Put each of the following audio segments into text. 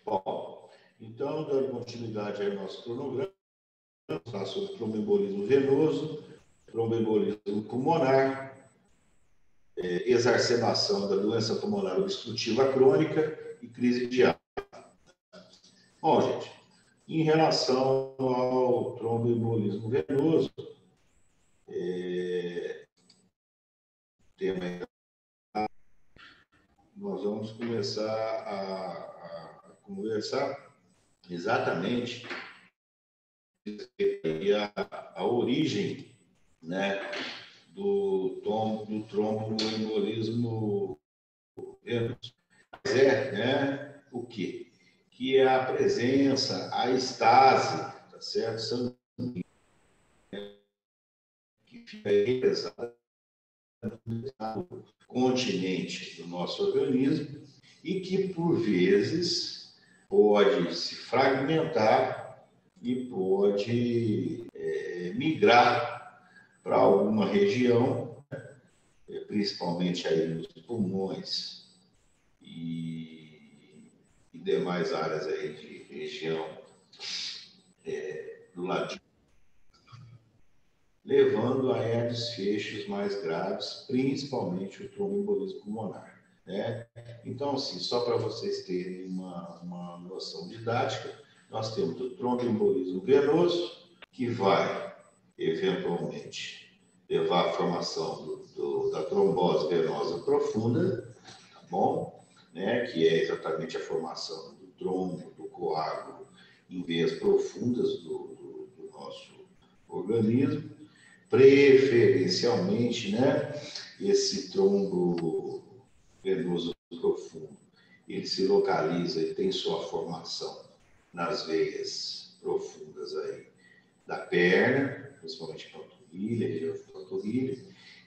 Bom, então, dando continuidade ao nosso cronograma, vamos falar sobre tromboembolismo venoso, tromboembolismo pulmonar, exacerbação da doença pulmonar obstrutiva crônica e crise de asma. Bom, gente, em relação ao tromboembolismo venoso, nós vamos começar a conversar exatamente a origem, né, do tromboembolismo venoso. Mas né, o quê? Que é a presença, a estase, tá certo? Sanguínea, que fica represada no continente do nosso organismo e que, por vezes, pode se fragmentar e pode migrar para alguma região, principalmente aí nos pulmões e demais áreas aí de região do lado, levando a desfechos mais graves, principalmente o tromboembolismo pulmonar. Né? Então, assim, só para vocês terem uma noção didática, nós temos o tromboembolismo venoso, que vai, eventualmente, levar à formação da trombose venosa profunda, tá bom? Né? Que é exatamente a formação do trombo, do coágulo, em veias profundas do nosso organismo. Preferencialmente, né, esse trombo venoso profundo, ele se localiza e tem sua formação nas veias profundas aí da perna, principalmente panturrilha, região de panturrilha,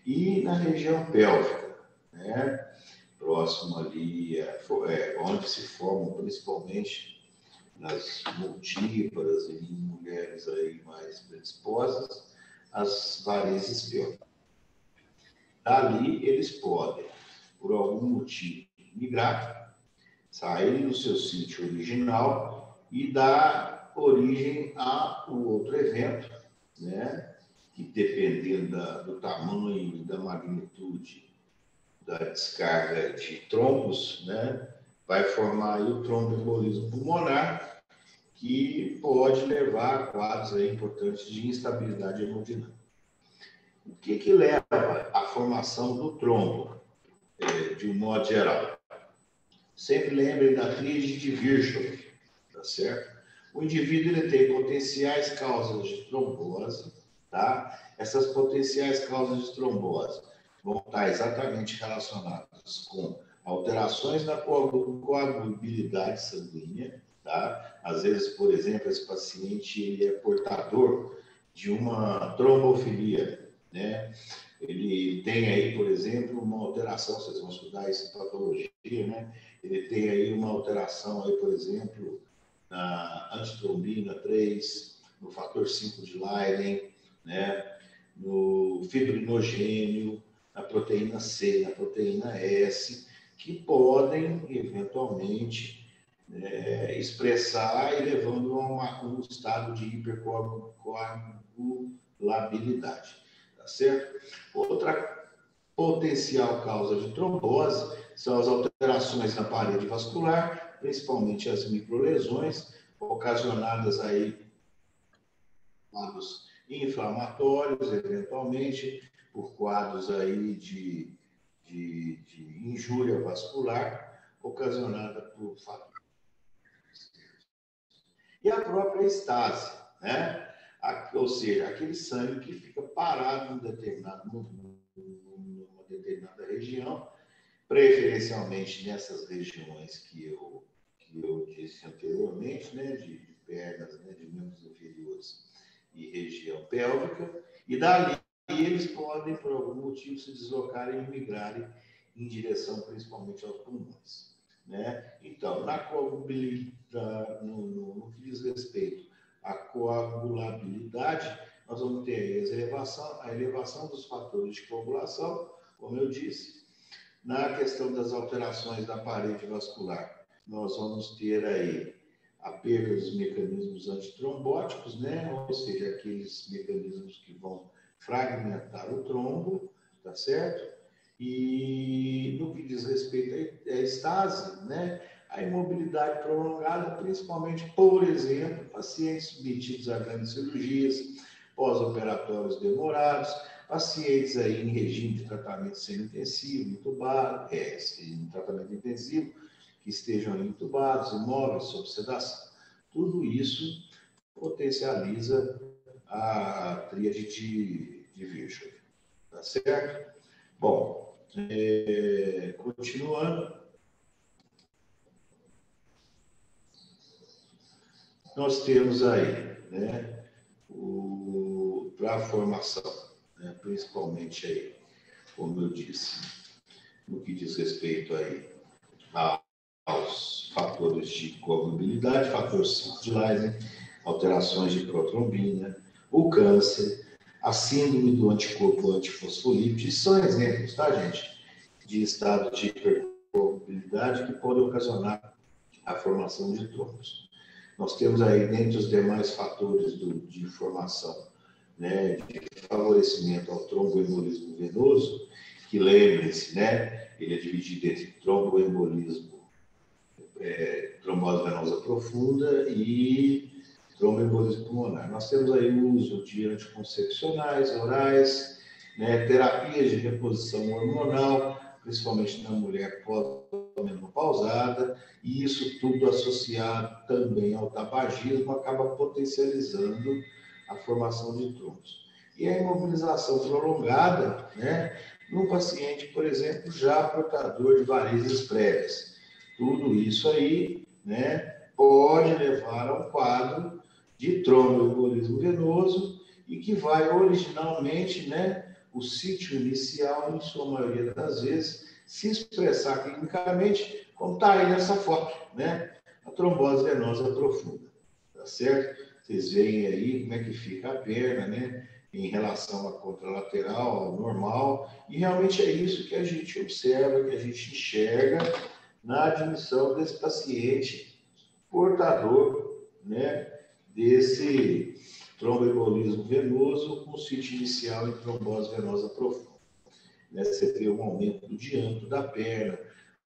e na região pélvica, né, próximo ali, onde se formam principalmente nas multíparas e em mulheres aí mais predisposas, as varizes pélvicas. Dali, eles podem, por algum motivo, migrar, sair do seu sítio original e dar origem a um outro evento, né? Que, dependendo do tamanho e da magnitude da descarga de trombos, né? Vai formar aí o tromboembolismo pulmonar, que pode levar a quadros aí importantes de instabilidade hemodinâmica. O que leva à formação do trombo, de um modo geral? Sempre lembrem da tríade de Virchow, tá certo? O indivíduo ele tem potenciais causas de trombose, tá? Essas potenciais causas de trombose vão estar exatamente relacionadas com alterações na coagulabilidade sanguínea, tá? Às vezes, por exemplo, esse paciente ele é portador de uma trombofilia, né? Ele tem aí, por exemplo, uma alteração, vocês vão estudar isso em patologia, né? Ele tem aí uma alteração aí, por exemplo, na antitrombina 3, no fator 5 de Leiden, né? No fibrinogênio, na proteína C, na proteína S, que podem, eventualmente, expressar e levando a um estado de hipercoagulabilidade, tá certo? Outra potencial causa de trombose são as alterações na parede vascular, principalmente as microlesões, ocasionadas aí por quadros inflamatórios, eventualmente, por quadros aí de injúria vascular, ocasionada por fatores. E a própria estase, né? Ou seja, aquele sangue que fica parado numa determinada região, preferencialmente nessas regiões que eu disse anteriormente, né? De pernas, né? De membros inferiores e região pélvica, e dali eles podem, por algum motivo, se deslocarem e migrarem em direção principalmente aos pulmões. Né? Então, na coagulabilidade, no que diz respeito à coagulabilidade, nós vamos ter a elevação dos fatores de coagulação, como eu disse. Na questão das alterações da parede vascular, nós vamos ter aí a perda dos mecanismos antitrombóticos, né? Ou seja, aqueles mecanismos que vão fragmentar o trombo, tá certo? E no que diz respeito à estase, né? A imobilidade prolongada, principalmente, por exemplo, pacientes submetidos a grandes cirurgias, pós-operatórios demorados, pacientes aí em regime de tratamento semi-intensivo, entubado, em tratamento intensivo, que estejam intubados, imóveis, sob sedação. Tudo isso potencializa a tríade de Virchow, tá certo? Bom, continuando, nós temos aí, né, para a formação, né, principalmente aí, como eu disse, no que diz respeito aí aos fatores de coagulabilidade, fator 5 de Leiden, alterações de protrombina, o câncer, a síndrome do anticorpo antifosfolípide, são exemplos, tá, gente, de estado de hipercoagulabilidade que podem ocasionar a formação de trombos. Nós temos aí, dentre os demais fatores de formação, né, de favorecimento ao tromboembolismo venoso, que lembrem-se, né, ele é dividido entre tromboembolismo, trombose venosa profunda e tromboembolismo pulmonar. Nós temos aí o uso de anticoncepcionais orais, né, terapias de reposição hormonal, principalmente na mulher pós-menopausada, e isso tudo associado também ao tabagismo acaba potencializando a formação de trombos. E a imobilização prolongada, né, num paciente, por exemplo, já portador de varizes prévias. Tudo isso aí, né, pode levar a um quadro de tromboembolismo venoso e que vai originalmente, né, o sítio inicial, em sua maioria das vezes, se expressar clinicamente, como está aí nessa foto, né, a trombose venosa profunda, tá certo? Vocês veem aí como é que fica a perna, né, em relação à contralateral, ao normal, e realmente é isso que a gente observa, que a gente enxerga na admissão desse paciente portador, né, desse tromboembolismo venoso com sítio inicial em trombose venosa profunda. Né, você vê um aumento do diâmetro da perna,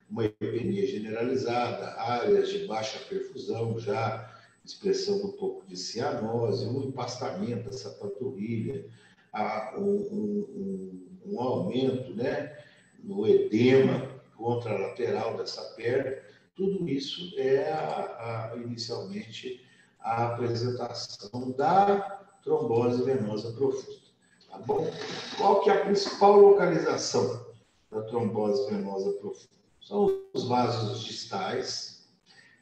uma hipertenia generalizada, áreas de baixa perfusão já, expressão um pouco de cianose, um empastamento dessa panturrilha, um aumento, né, no edema contralateral dessa perna. Tudo isso é inicialmente a apresentação da trombose venosa profunda. Tá bom? Qual que é a principal localização da trombose venosa profunda? São os vasos distais,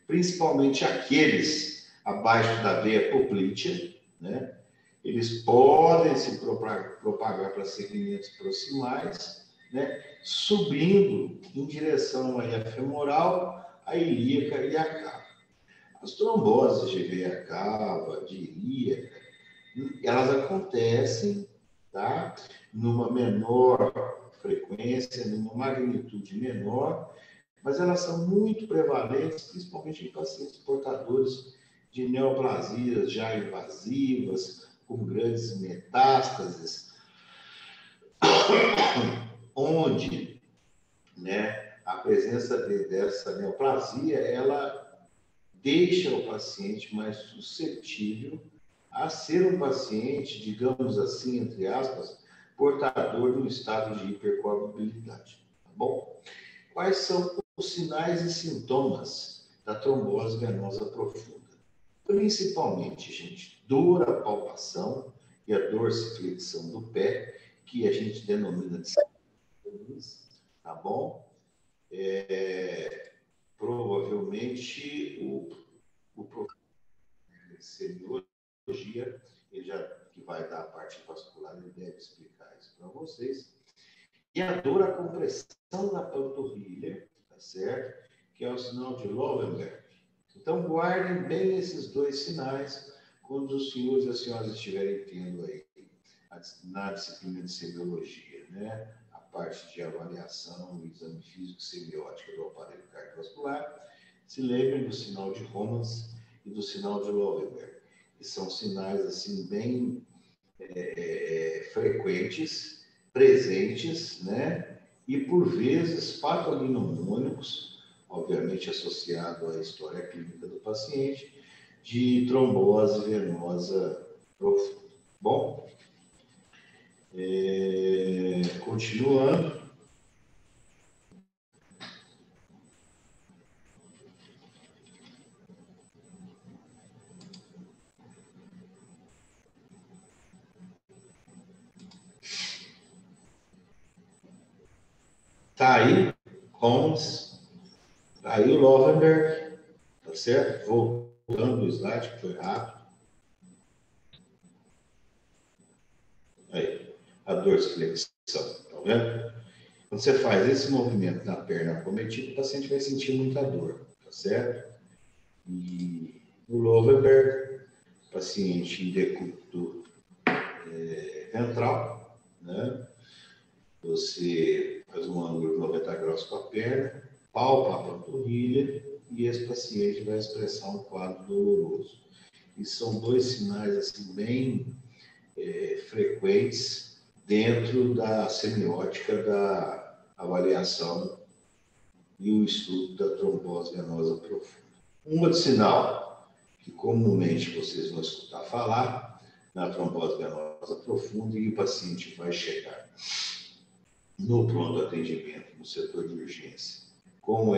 principalmente aqueles abaixo da veia poplítea, né? Eles podem se propagar para segmentos proximais, né? Subindo em direção aí à femoral, a ilíaca e a cava. As tromboses de veia cava, de ilíaca, elas acontecem, tá? Numa menor frequência, numa magnitude menor, mas elas são muito prevalentes, principalmente em pacientes portadores de neoplasias já invasivas, com grandes metástases, onde, né, a presença dessa neoplasia, ela deixa o paciente mais suscetível a ser um paciente, digamos assim, entre aspas, portador de um estado de hipercoagulabilidade. Tá bom? Quais são os sinais e sintomas da trombose venosa profunda? Principalmente, gente, dor à palpação e a dorsiflexão do pé, que a gente denomina de tá bom? Provavelmente o professor de semiologia, ele já que vai dar a parte vascular, ele deve explicar isso para vocês. E a dor à compressão da panturrilha, tá certo? Que é o sinal de Lowenberg. Então, guardem bem esses dois sinais quando os senhores e as senhoras estiverem tendo aí na disciplina de semiologia, né? A parte de avaliação, exame físico semiótico do aparelho cardiovascular. Se lembrem do sinal de Romans e do sinal de Löwenberg, que são sinais assim bem frequentes, presentes, né? E por vezes patognomônicos, obviamente associado à história clínica do paciente, de trombose venosa profunda. Bom, continuando. Tá aí Holmes, tá aí o Löwenberg, tá certo? Voltando o slide, que foi rápido. Aí, a dorsiflexão, tá vendo? Quando você faz esse movimento na perna acometida, o paciente vai sentir muita dor, tá certo? E no Löwenberg, paciente em decúbito ventral, né? Você faz um ângulo de 90 graus com a perna, palpa a panturrilha e esse paciente vai expressar um quadro doloroso. E são dois sinais assim bem frequentes dentro da semiótica da avaliação e o estudo da trombose venosa profunda. Um outro sinal que comumente vocês vão escutar falar na trombose venosa profunda e o paciente vai chegar no pronto atendimento, no setor de urgência, com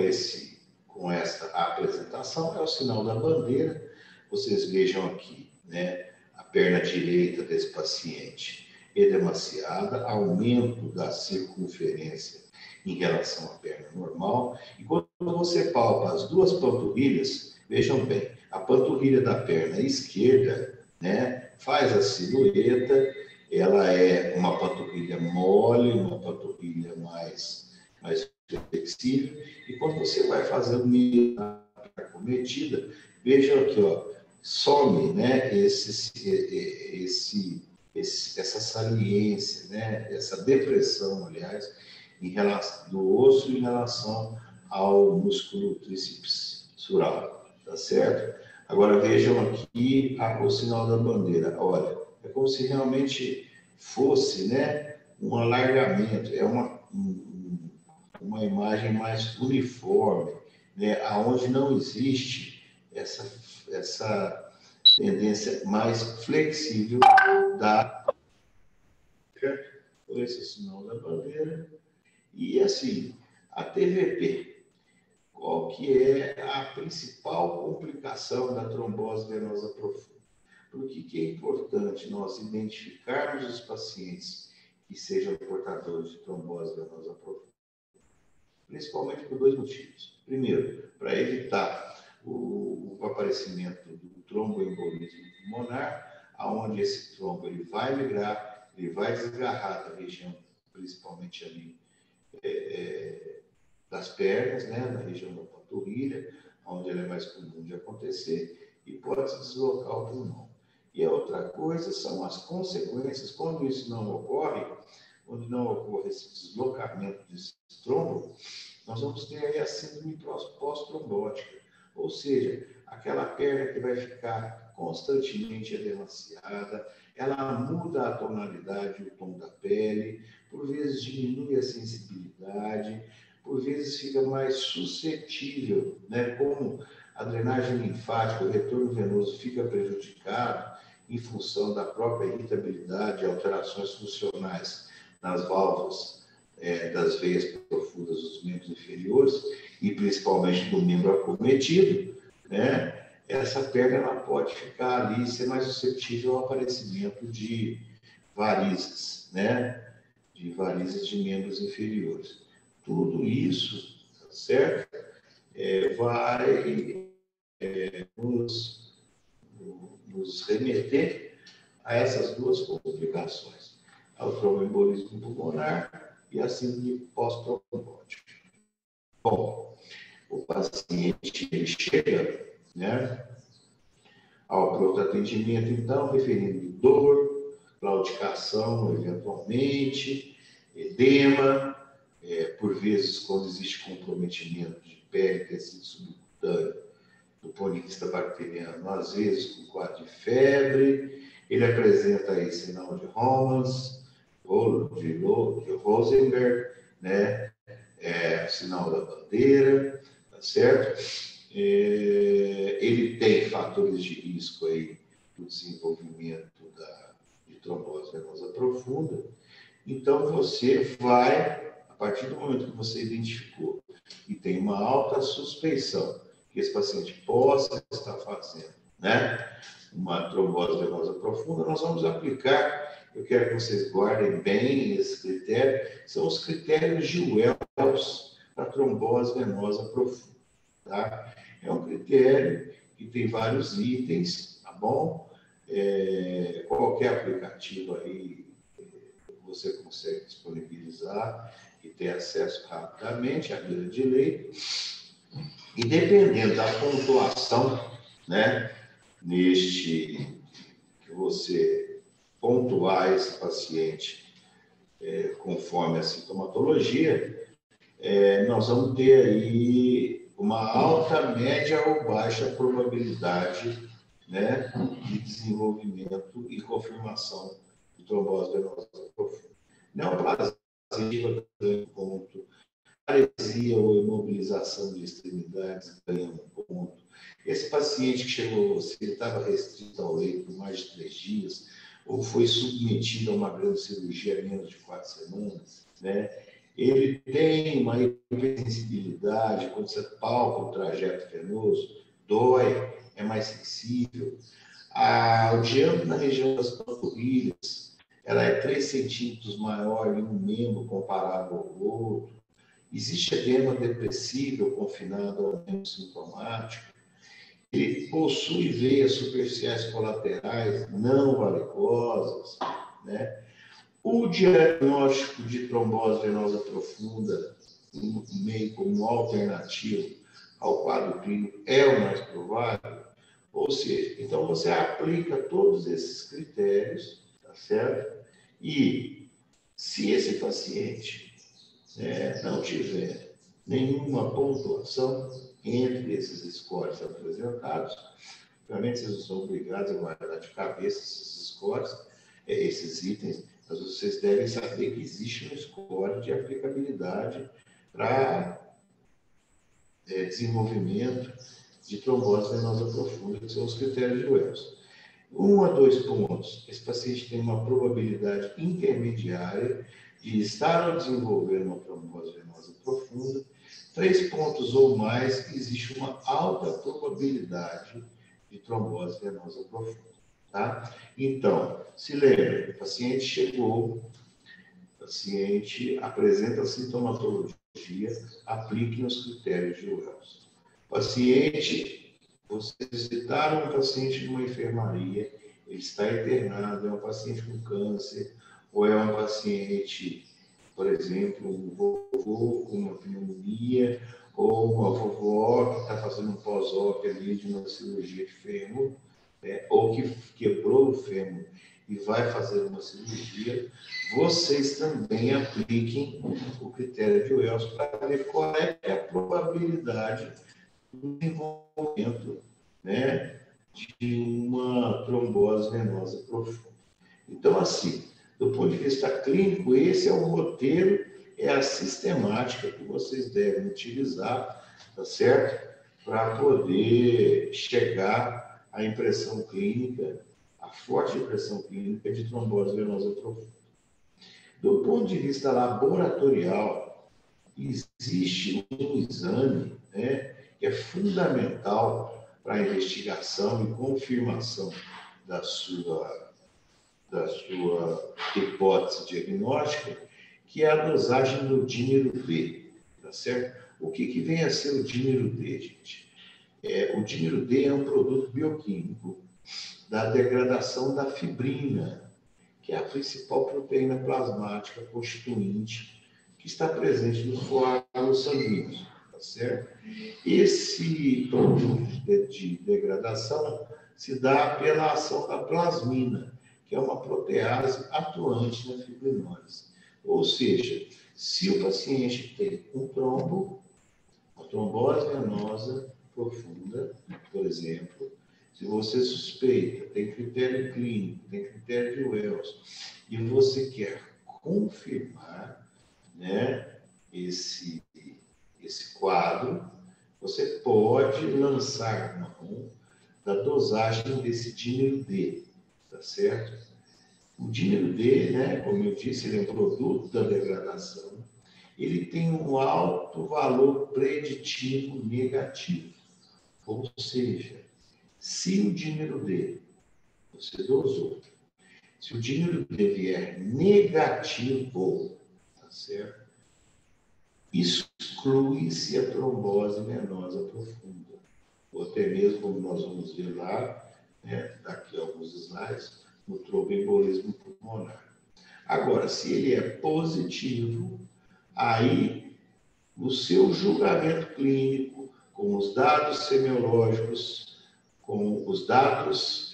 essa apresentação, é o sinal da bandeira. Vocês vejam aqui, né, a perna direita desse paciente edemaciada, aumento da circunferência em relação à perna normal. E quando você palpa as duas panturrilhas, vejam bem, a panturrilha da perna esquerda, né, faz a silhueta, ela é uma panturrilha mole, uma panturrilha mais flexível, e quando você vai fazendo a cometida, vejam aqui, ó, some, né, essa saliência, né, essa depressão, aliás, em relação do osso em relação ao músculo tríceps sural, tá certo? Agora vejam aqui o sinal da bandeira. Olha, é como se realmente fosse, né, um alargamento, é uma imagem mais uniforme, né, aonde não existe essa tendência mais flexível da por esse sinal da bandeira. E assim, a TVP, qual que é a principal complicação da trombose venosa profunda? Por que é importante nós identificarmos os pacientes que sejam portadores de trombose venosa profunda? Principalmente por dois motivos. Primeiro, para evitar o aparecimento do tromboembolismo pulmonar, aonde esse trombo ele vai migrar, ele vai desgarrar da região, principalmente ali das pernas, né, na região da panturrilha, onde ele é mais comum de acontecer, e pode se deslocar ao pulmão. E a outra coisa são as consequências, quando isso não ocorre, quando não ocorre esse deslocamento desse trombo, nós vamos ter aí a síndrome pós-trombótica, ou seja, aquela perna que vai ficar constantemente edemaciada, ela muda a tonalidade, o tom da pele, por vezes diminui a sensibilidade, por vezes fica mais suscetível, né? Como a drenagem linfática, o retorno venoso fica prejudicado em função da própria irritabilidade, alterações funcionais nas válvulas das veias profundas dos membros inferiores e principalmente do membro acometido, né? Essa perna ela pode ficar ali e ser mais suscetível ao aparecimento de varizes, né? De varizes de membros inferiores. Tudo isso, certo? Vai nos remeter a essas duas complicações, ao tromboembolismo pulmonar e a síndrome pós-trombótica. Bom, o paciente ele chega, né, ao pronto atendimento, então, referindo dor, claudicação, eventualmente, edema, por vezes, quando existe comprometimento de pele, tecido do ponto de vista bacteriano, às vezes com quadro de febre, ele apresenta aí sinal de Romans, de Rosenberg, né? Sinal da bandeira, tá certo? Ele tem fatores de risco aí do desenvolvimento de trombose venosa profunda. Então, você vai, a partir do momento que você identificou e tem uma alta suspeição que esse paciente possa estar fazendo, né, uma trombose venosa profunda, nós vamos aplicar, eu quero que vocês guardem bem esse critério, são os critérios de Wells para trombose venosa profunda, tá? É um critério que tem vários itens, tá bom? Qualquer aplicativo aí você consegue disponibilizar e ter acesso rapidamente à mira de leito. E dependendo da pontuação, né, que você pontuar esse paciente conforme a sintomatologia, nós vamos ter aí uma alta, média ou baixa probabilidade, né, de desenvolvimento e confirmação de trombose venosa profunda. Neoplasia, ponto. Paresia ou imobilização de extremidades, ganha um ponto. Esse paciente que chegou, se ele estava restrito ao leito por mais de 3 dias, ou foi submetido a uma grande cirurgia há menos de 4 semanas, né? Ele tem uma hipersensibilidade, quando você palpa o trajeto venoso, dói, é mais sensível. O diâmetro na região das panturrilhas, ela é 3 centímetros maior em um membro comparado ao outro. Existe edema depressível confinado ao membro sintomático. Ele possui veias superficiais colaterais não varicosas, né? O diagnóstico de trombose venosa profunda, meio como alternativo ao quadro clínico, é o mais provável. Ou seja, então você aplica todos esses critérios, tá certo? E se esse paciente não tiver nenhuma pontuação entre esses scores apresentados, realmente vocês não são obrigados a guardar de cabeça esses scores, esses itens, mas vocês devem saber que existe um score de aplicabilidade para desenvolvimento de trombose venosa profunda, que são os critérios de Wells. 1 a 2 pontos, esse paciente tem uma probabilidade intermediária de estar ou desenvolver uma trombose venosa profunda. 3 pontos ou mais, existe uma alta probabilidade de trombose venosa profunda. Tá? Então, se lembre, o paciente chegou, o paciente apresenta sintomatologia, aplique os critérios de Wells. Paciente, vocês visitaram um paciente numa enfermaria, ele está internado, é um paciente com câncer, ou é um paciente, por exemplo, um vovô com uma pneumonia, ou uma vovó que está fazendo um pós-op ali de uma cirurgia de fêmur, ou que quebrou o fêmur e vai fazer uma cirurgia, vocês também apliquem o critério de Wells para ver qual é a probabilidade do desenvolvimento, né, de uma trombose venosa profunda. Então, assim, do ponto de vista clínico, esse é o roteiro, é a sistemática que vocês devem utilizar, tá certo? Para poder chegar à impressão clínica, à forte impressão clínica de trombose venosa profunda. Do ponto de vista laboratorial, existe um exame, né, que é fundamental para a investigação e confirmação da sua hipótese diagnóstica, que é a dosagem do dímero D, tá certo? O que vem a ser o dímero D, gente? O dímero D é um produto bioquímico da degradação da fibrina, que é a principal proteína plasmática constituinte que está presente nos coágulos sanguíneos, tá certo? Esse produto de degradação se dá pela ação da plasmina, que é uma protease atuante na fibrinose. Ou seja, se o paciente tem um trombo, uma trombose venosa profunda, por exemplo, se você suspeita, tem critério clínico, tem critério de Wells, e você quer confirmar, né, esse quadro, você pode lançar mão da dosagem desse dímero D, tá certo? O dímero D, né, como eu disse, ele é um produto da degradação, ele tem um alto valor preditivo negativo, ou seja, se o dímero D, você dosou, se o dímero D vier negativo, tá certo? Exclui-se a trombose venosa profunda, ou até mesmo, como nós vamos ver lá, né, daqui a alguns slides, no tromboembolismo pulmonar. Agora, se ele é positivo, aí o seu julgamento clínico, com os dados semiológicos, com os dados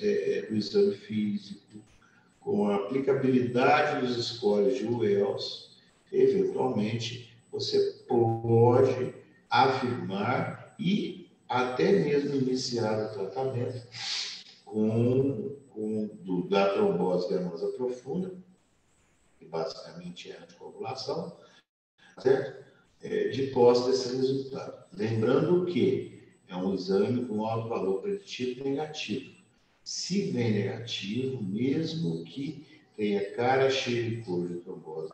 do exame físico, com a aplicabilidade dos scores de Wells, eventualmente você pode afirmar e até mesmo iniciar o tratamento da trombose venosa profunda, que basicamente é a anticoagulação, certo? De posse desse resultado. Lembrando que é um exame com alto valor preditivo negativo. Se vem negativo, mesmo que tenha cara cheia de cor de trombose,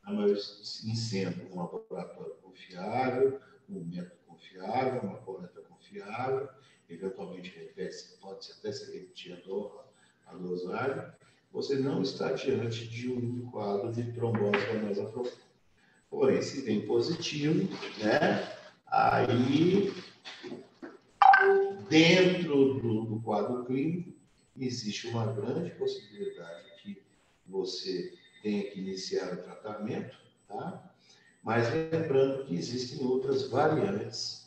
mas sendo um laboratório confiável, um método confiável, uma coleta confiável, eventualmente pode até ser repetida a dosagem, você não está diante de um quadro de trombose venosa profunda. Porém, se vem positivo, né, aí, dentro do quadro clínico, existe uma grande possibilidade que você tenha que iniciar o tratamento, tá? Mas lembrando que existem outras variantes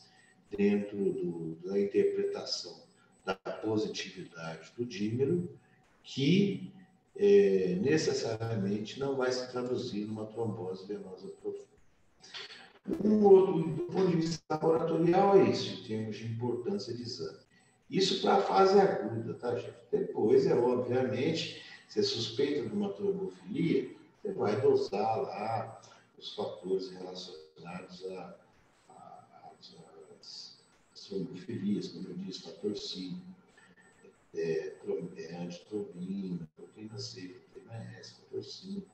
dentro da interpretação da positividade do dímero que necessariamente não vai se traduzir numa trombose venosa profunda. Um outro, do ponto de vista laboratorial, é isso, em termos de importância de exame. Isso para a fase aguda, tá, gente? Depois, obviamente, se é suspeita de uma trombofilia, você vai dosar lá os fatores relacionados às trombofilias, como eu disse, fator 5, antitrombina, proteína C, proteína S, fator 5,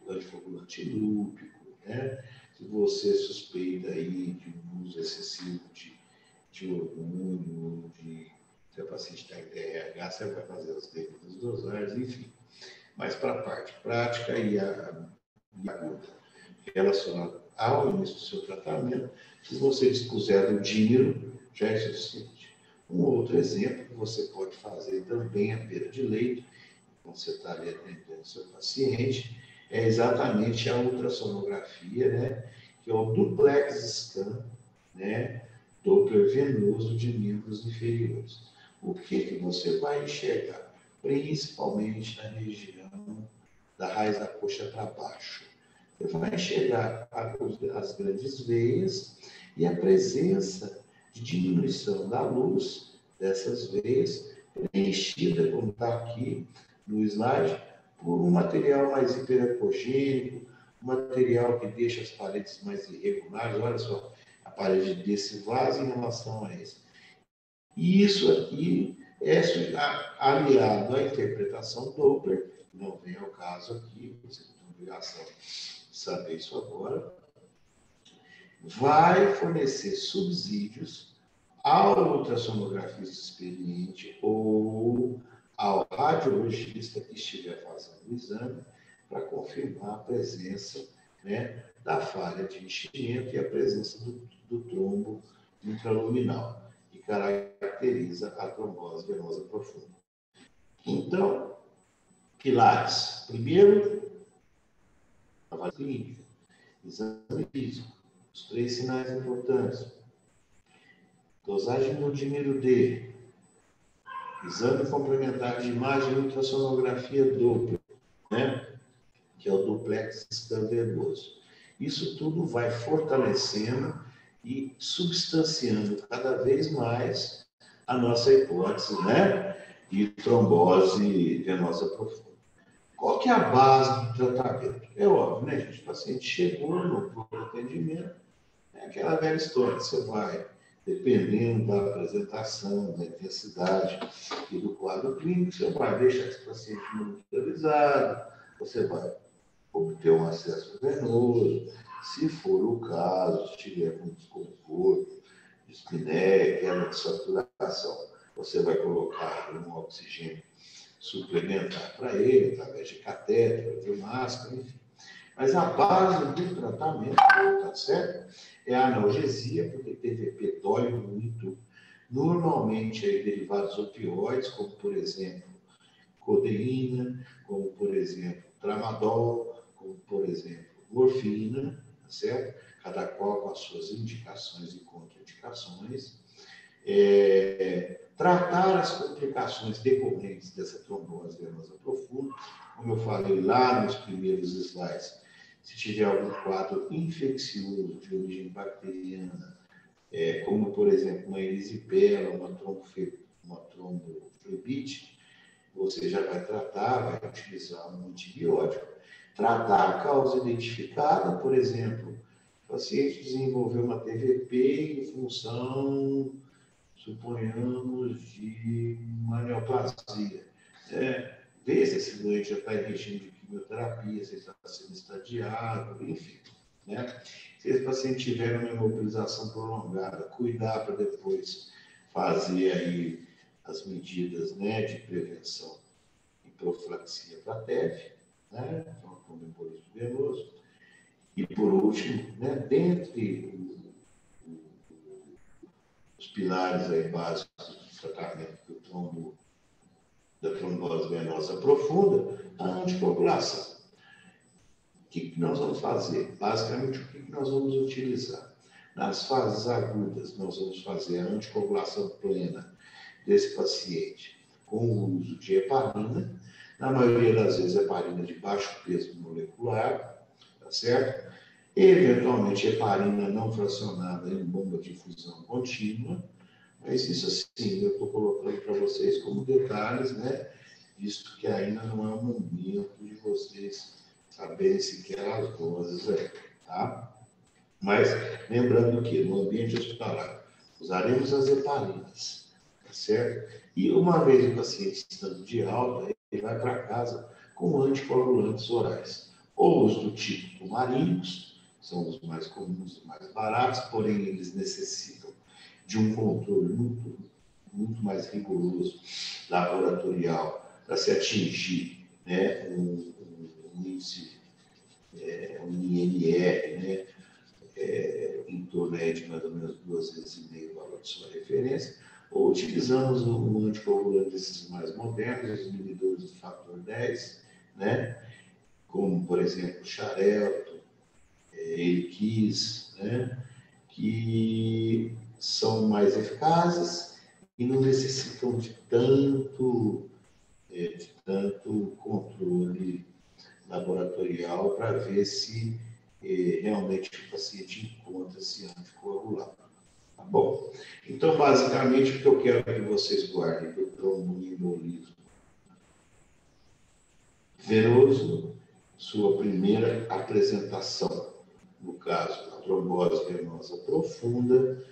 anticoagulante lúpico, né? Se você suspeita aí de um uso excessivo de hormônio, se a paciente está em DRH, você vai fazer as devidas dosagens, enfim. Mas para a parte prática e aguda relacionada ao início do seu tratamento, se você dispuser do dímero, já é suficiente. Um outro exemplo que você pode fazer também à beira de leito, quando você está ali atendendo o seu paciente, é exatamente a ultrassonografia, né, que é o duplex scan, né, Doppler venoso de membros inferiores. O que você vai enxergar? Principalmente na região da raiz da coxa para baixo. Você vai enxergar as grandes veias e a presença de diminuição da luz dessas veias, preenchida, como está aqui no slide, por um material mais hiperacogênico, um material que deixa as paredes mais irregulares. Olha só, a parede desse vaso em relação a esse. E isso aqui é aliado à interpretação Doppler, que não vem ao caso aqui, você tem obrigação de saber isso agora, vai fornecer subsídios ao ultrassonografista experiente ou ao radiologista que estiver fazendo o exame para confirmar a presença, né, da falha de enchimento e a presença do trombo intraluminal, que caracteriza a trombose venosa profunda. Então, pilares. Primeiro, avaliação clínica, exame físico, os 3 sinais importantes. Dosagem do dímero D, exame complementar de imagem e ultrassonografia Doppler, né, que é o duplex scan venoso. Isso tudo vai fortalecendo e substanciando cada vez mais a nossa hipótese, né, de trombose venosa profunda. Qual que é a base do tratamento? É óbvio, né, gente? O paciente chegou no atendimento, é aquela velha história, você vai, dependendo da apresentação, da intensidade e do quadro clínico, você vai deixar esse paciente monitorizado, você vai obter um acesso venoso, se for o caso, se tiver com desconforto, dispneia, queda de saturação, você vai colocar um oxigênio suplementar para ele, através de catéter, de máscara, enfim. Mas a base do tratamento, tá certo? É a analgesia, porque TVP dói muito. Normalmente, aí, derivados opioides, como, por exemplo, codeína, como, por exemplo, tramadol, como, por exemplo, morfina, tá certo? Cada qual com as suas indicações e contraindicações. Tratar as complicações decorrentes dessa trombose venosa profunda, como eu falei lá nos primeiros slides, se tiver algum quadro infeccioso de origem bacteriana, como, por exemplo, uma erisipela, uma tromboflebite, você já vai tratar, vai utilizar um antibiótico. Tratar a causa identificada, por exemplo, o paciente desenvolveu uma TVP em função, suponhamos, de uma neoplasia. Ver se esse doente já está em regime de quimioterapia, se está sendo estadiado, enfim. Né? Se esse paciente tiver uma imobilização prolongada, cuidar para depois fazer aí as medidas, né, de prevenção e profilaxia para a TEV, né, tromboembolismo venoso. E, por último, né, dentre os pilares aí básicos do tratamento da trombose venosa profunda, a anticoagulação. O que nós vamos fazer? Basicamente, o que nós vamos utilizar? Nas fases agudas, nós vamos fazer a anticoagulação plena desse paciente com o uso de heparina, na maioria das vezes heparina de baixo peso molecular, tá certo? Eventualmente heparina não fracionada em bomba de infusão contínua, mas isso assim, eu estou colocando para vocês como detalhes, né? Visto que ainda não é o momento de vocês saberem sequer as doses aí, tá? Mas lembrando que no ambiente hospitalar usaremos as heparinas, tá certo? E uma vez o paciente estando de alta, ele vai para casa com anticoagulantes orais, ou os do tipo tumarínicos, são os mais comuns e mais baratos, porém eles necessitam de um controle muito mais rigoroso laboratorial para se atingir, né, um índice, um INR, né, em torno de mais ou menos 2,5 vezes o valor de sua referência, ou utilizamos um anticoagulante desses mais modernos, os inibidores do fator 10, né, como, por exemplo, o Xarelto, Eliquis, né, que são mais eficazes e não necessitam de tanto controle laboratorial para ver se realmente o paciente encontra esse anticoagulante. Tá bom? Então, basicamente, o que eu quero que vocês guardem do tromboembolismo venoso, sua primeira apresentação, no caso, a trombose venosa profunda,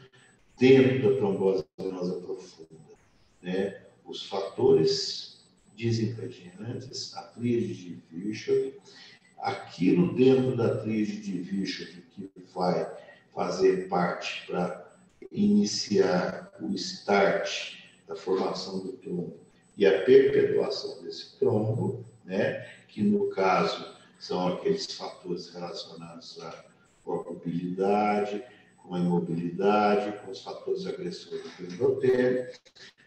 dentro da trombose venosa profunda, né, os fatores desencadeantes, a tríade de Virchow, aquilo dentro da tríade de Virchow que vai fazer parte para iniciar o start da formação do trombo e a perpetuação desse trombo, né, que no caso são aqueles fatores relacionados à coagulabilidade, com a imobilidade, com os fatores agressores do endotélio.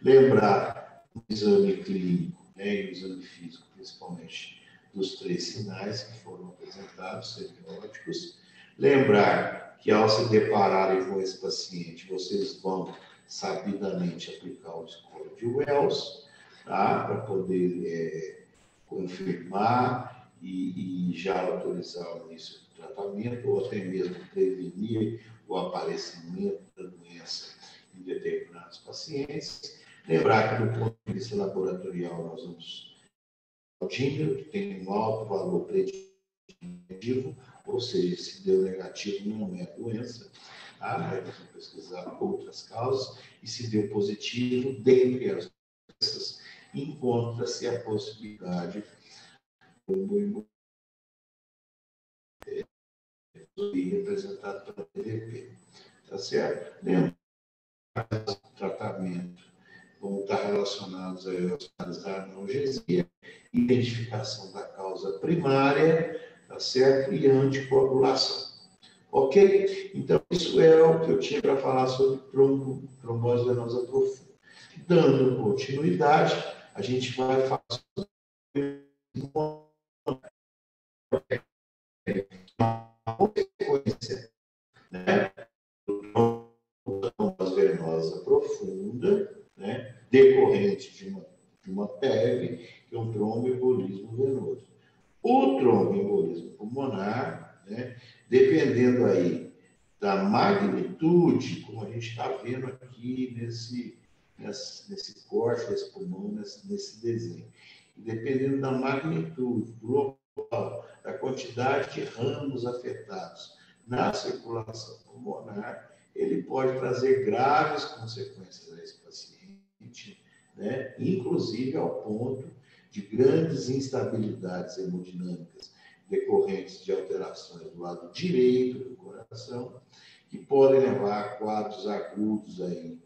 Lembrar o exame clínico, né, e o exame físico, principalmente, dos 3 sinais que foram apresentados, semióticos. Lembrar que, ao se depararem com esse paciente, vocês vão sabidamente aplicar o score de Wells, tá, para poder confirmar e já autorizar o início do tratamento, ou até mesmo prevenir o aparecimento da doença em determinados pacientes. Lembrar que, do ponto de vista laboratorial, nós vamos ao tímido, que tem um alto valor preditivo, ou seja, se deu negativo, não é doença. Nós vamos pesquisar outras causas, e se deu positivo, dentre as doenças, encontra-se a possibilidade representado pela TVP. Tá certo? Lembra que o tratamento vão estar relacionados à analgesia, identificação da causa primária, tá certo? E anticoagulação. Ok? Então, isso é o que eu tinha para falar sobre trombose venosa profunda. Dando continuidade, a gente vai falar sobre uma consequência, né? Trombose venosa profunda, né? Decorrente de uma TEV, que é um tromboembolismo venoso. O tromboembolismo pulmonar, né? Dependendo aí da magnitude, como a gente está vendo aqui nesse corte desse pulmão, nesse desenho, e dependendo da magnitude, do local, da quantidade de ramos afetados na circulação pulmonar, ele pode trazer graves consequências a esse paciente, né? Inclusive ao ponto de grandes instabilidades hemodinâmicas decorrentes de alterações do lado direito do coração, que podem levar a quadros agudos aí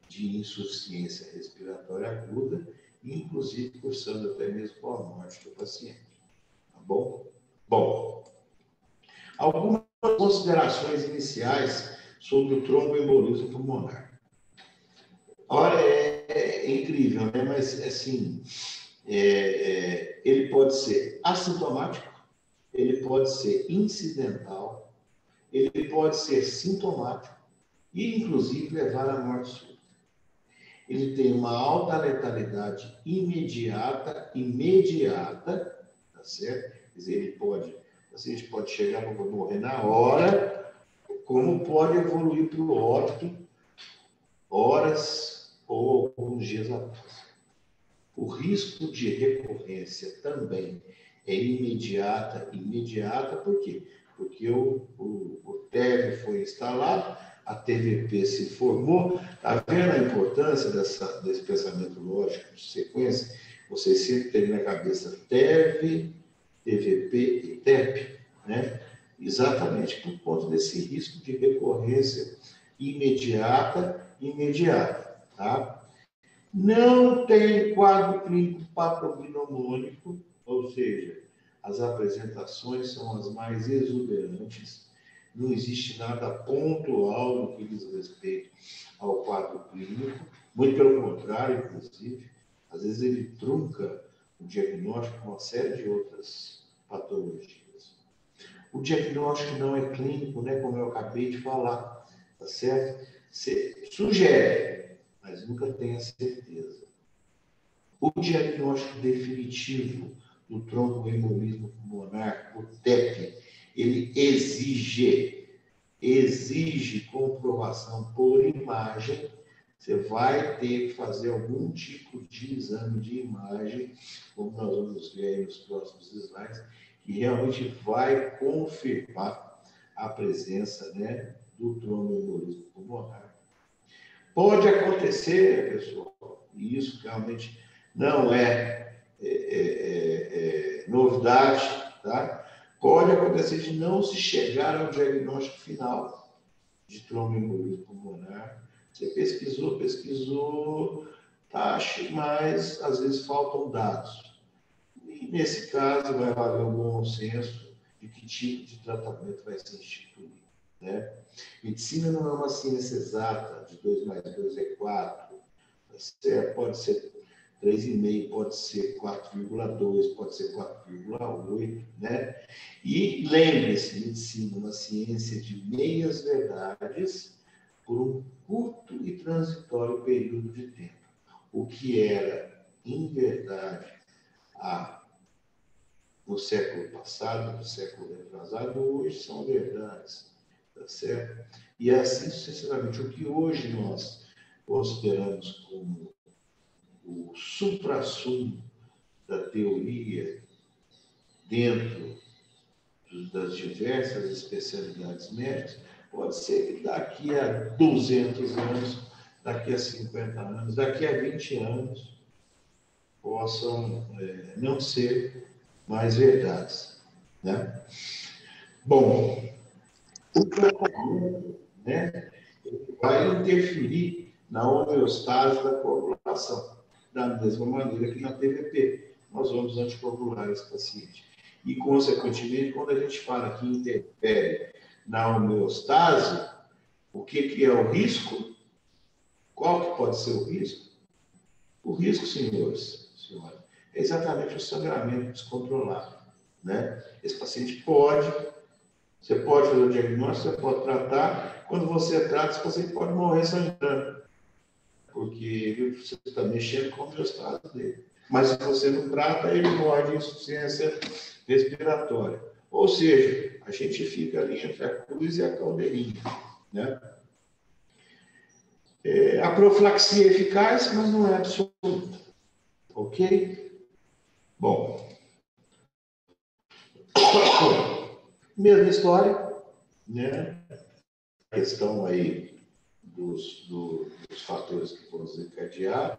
de insuficiência respiratória aguda, inclusive cursando até mesmo com a morte do paciente. Tá bom? Bom, algumas considerações iniciais sobre o tromboembolismo pulmonar. Olha, é incrível, né? Mas, assim, ele pode ser assintomático, ele pode ser incidental, ele pode ser sintomático e, inclusive, levar à morte súbita. Ele tem uma alta letalidade imediata, tá certo? Quer dizer, ele pode, a gente pode chegar para morrer na hora, como pode evoluir para o óbito horas ou alguns dias após. O risco de recorrência também é imediata, por quê? Porque o TEV foi instalado, a TVP se formou. Está vendo a importância desse pensamento lógico de sequência? Você sempre tem na cabeça TEV, TVP e TEP, né? Exatamente por conta desse risco de recorrência imediata, tá? Não tem quadro clínico patognomônico, ou seja, as apresentações são as mais exuberantes, não existe nada pontual no que diz respeito ao quadro clínico, muito pelo contrário, inclusive, às vezes ele trunca o diagnóstico com uma série de outras patologias. O diagnóstico não é clínico, né, como eu acabei de falar, tá certo? Você sugere, mas nunca tem a certeza. O diagnóstico definitivo do tromboembolismo pulmonar, o TEP, ele exige comprovação por imagem. Você vai ter que fazer algum tipo de exame de imagem, como nós vamos ver aí nos próximos slides, que realmente vai confirmar a presença, né, do tromboembolismo pulmonar. Pode acontecer, pessoal, e isso realmente não é novidade, tá? Pode acontecer de não se chegar ao diagnóstico final de tromboembolismo pulmonar. Você pesquisou, mas às vezes faltam dados. E nesse caso vai haver um bom senso de que tipo de tratamento vai ser instituído, né? Medicina não é uma ciência exata, de 2 mais 2 é 4. Pode ser 3,5, pode ser 4,2, pode ser 4,8, né? E lembre-se, medicina é uma ciência de meias verdades por um curto e transitório período de tempo. O que era, em verdade, no século passado, no século retrasado, hoje são verdades, tá certo? E assim sucessivamente. O que hoje nós consideramos como o suprassumo da teoria dentro das diversas especialidades médicas, pode ser que daqui a 200 anos, daqui a 50 anos, daqui a 20 anos, possam não ser mais verdades. Né? Bom, o tratamento, né, vai interferir na homeostase da coagulação, da mesma maneira que na TVP. Nós vamos anticoagular esse paciente. E, consequentemente, quando a gente fala que interfere na homeostase, o que é o risco? Qual que pode ser o risco? O risco, senhores, senhora, é exatamente o sangramento descontrolado. Né? Esse paciente você pode fazer o diagnóstico, você pode tratar. Quando você trata, esse paciente pode morrer sangrando, porque você está mexendo com a homeostase dele. Mas se você não trata, ele morre de insuficiência respiratória. Ou seja, a gente fica ali entre a cruz e a caldeirinha. Né? A profilaxia é eficaz, mas não é absoluta. Ok? Bom. Mesma história, né? A questão aí dos fatores que vão desencadear.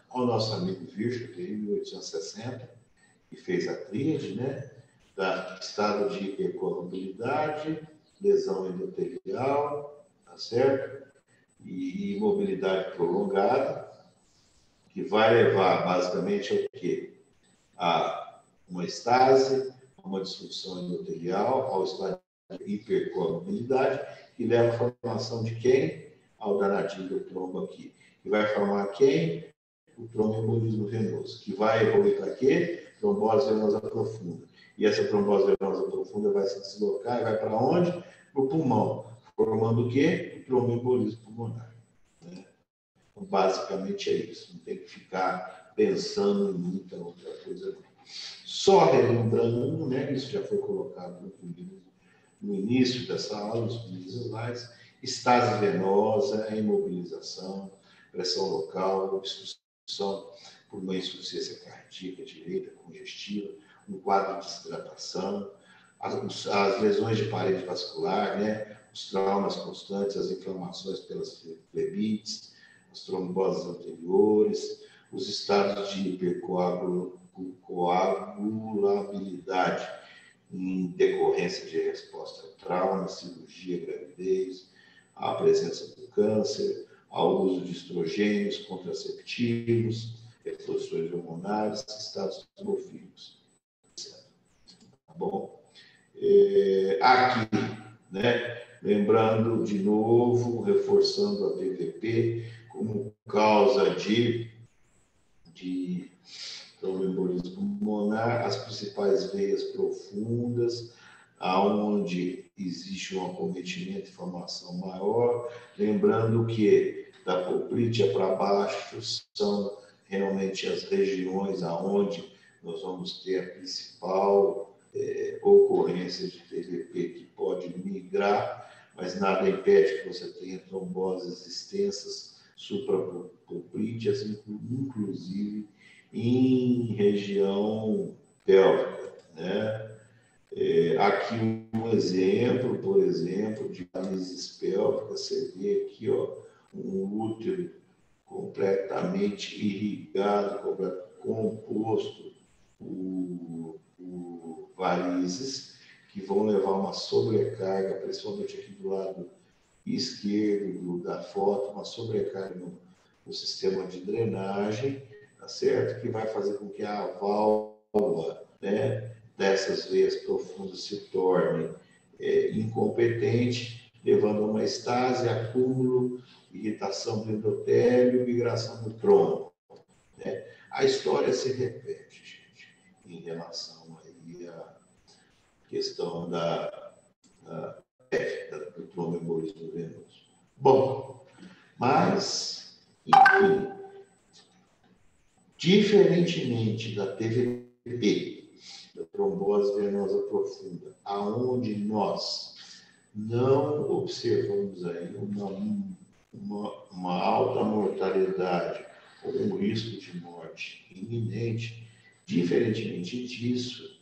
Ao nosso amigo Virchow, em 1860, que fez a tríade, né? Da estado de hipercoagulabilidade, lesão endotelial, tá certo? E imobilidade prolongada, que vai levar basicamente ao quê? A uma estase, a uma disfunção endotelial, ao estado de hipercoagulabilidade, que leva à formação de quem? Ao danadinho do trombo aqui. Que vai formar quem? O tromboembolismo venoso. Que vai evoluir para quê? Trombose venosa profunda. E essa trombose venosa profunda vai se deslocar e vai para onde? Para o pulmão. Formando o quê? O tromboembolismo pulmonar. Né? Então, basicamente é isso. Não tem que ficar pensando em muita outra coisa. Só relembrando, né? Isso já foi colocado no início dessa aula, os primeiros slides, estase venosa, imobilização, pressão local, obstrução por uma insuficiência cardíaca direita, congestiva, um quadro de desidratação, as lesões de parede vascular, né? Os traumas constantes, as inflamações pelas flebites, as tromboses anteriores, os estados de hipercoagulabilidade em decorrência de resposta ao trauma, cirurgia, gravidez, a presença do câncer, ao uso de estrogênios, contraceptivos, reposições hormonais, estados hemofílicos. Tá bom? Aqui, né, lembrando de novo, reforçando a TVP como causa de tromboembolismo pulmonar, as principais veias profundas, aonde existe um acometimento e formação maior, lembrando que da poplítea para baixo são realmente as regiões aonde nós vamos ter a principal ocorrência de TVP que pode migrar, mas nada impede que você tenha tromboses extensas suprapoplíteas, inclusive em região pélvica, né? Aqui um exemplo, por exemplo, de varizes pélvicas, você vê aqui, ó, um útero completamente irrigado, composto por varizes, que vão levar uma sobrecarga, principalmente aqui do lado esquerdo da foto, uma sobrecarga no sistema de drenagem, tá certo? Que vai fazer com que a válvula, né, dessas veias profundas se torne incompetente, levando a uma estase, acúmulo, irritação do endotélio, migração do trombo. Né? A história se repete, gente, em relação aí à questão do tromboembolismo venoso. Bom, mas, enfim, diferentemente da TVP, da trombose venosa profunda, aonde nós não observamos aí uma alta mortalidade ou um risco de morte iminente. Diferentemente disso,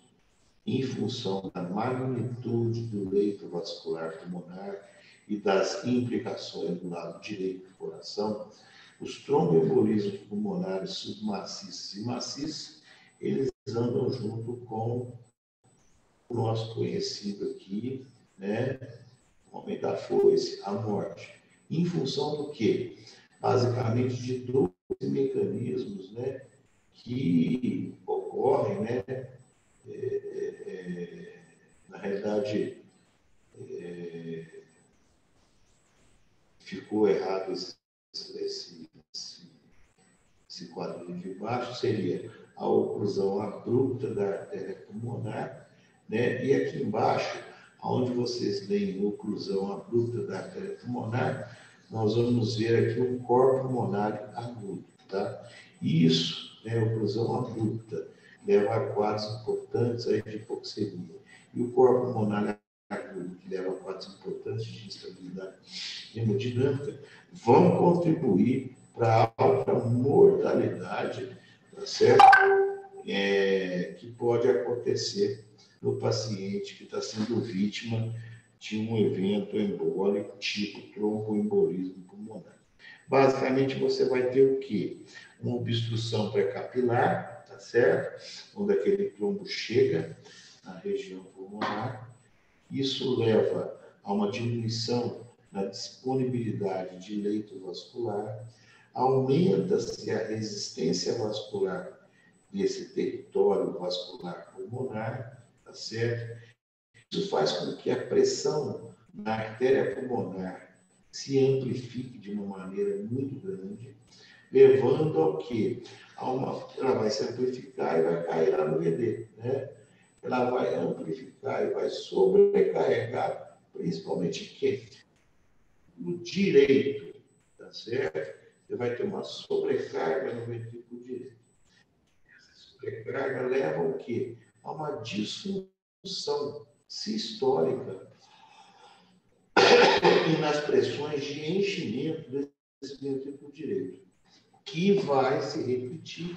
em função da magnitude do leito vascular pulmonar e das implicações do lado direito do coração, os tromboembolismos pulmonares submaciços e maciços, eles andam junto com o nosso conhecido aqui, né? O homem da foice, a morte. Em função do quê? Basicamente de 12 mecanismos, né, que ocorrem, né? Na realidade, ficou errado esse quadro de baixo, seria a oclusão abrupta da artéria pulmonar, né? E aqui embaixo, onde vocês veem oclusão abrupta da artéria pulmonar, nós vamos ver aqui um corpo pulmonar agudo, tá? Isso, né, oclusão abrupta, leva a quadros importantes aí de hipoxemia. E o corpo pulmonar agudo, que leva a quadros importantes de instabilidade hemodinâmica, vão contribuir para a alta mortalidade, tá certo? Que pode acontecer no paciente que está sendo vítima de um evento embólico tipo tromboembolismo pulmonar. Basicamente, você vai ter o quê? Uma obstrução pré-capilar, tá certo? Onde aquele trombo chega na região pulmonar. Isso leva a uma diminuição na disponibilidade de leito vascular, aumenta-se a resistência vascular desse território vascular pulmonar, tá certo? Isso faz com que a pressão na artéria pulmonar se amplifique de uma maneira muito grande, levando ao quê? Ela vai se amplificar e vai cair lá no VD, né? Ela vai amplificar e vai sobrecarregar, principalmente quem? O direito, tá certo? Você vai ter uma sobrecarga no ventrículo direito. Essa sobrecarga leva ao quê? A uma disfunção sistólica e nas pressões de enchimento desse ventrículo direito, que vai se repetir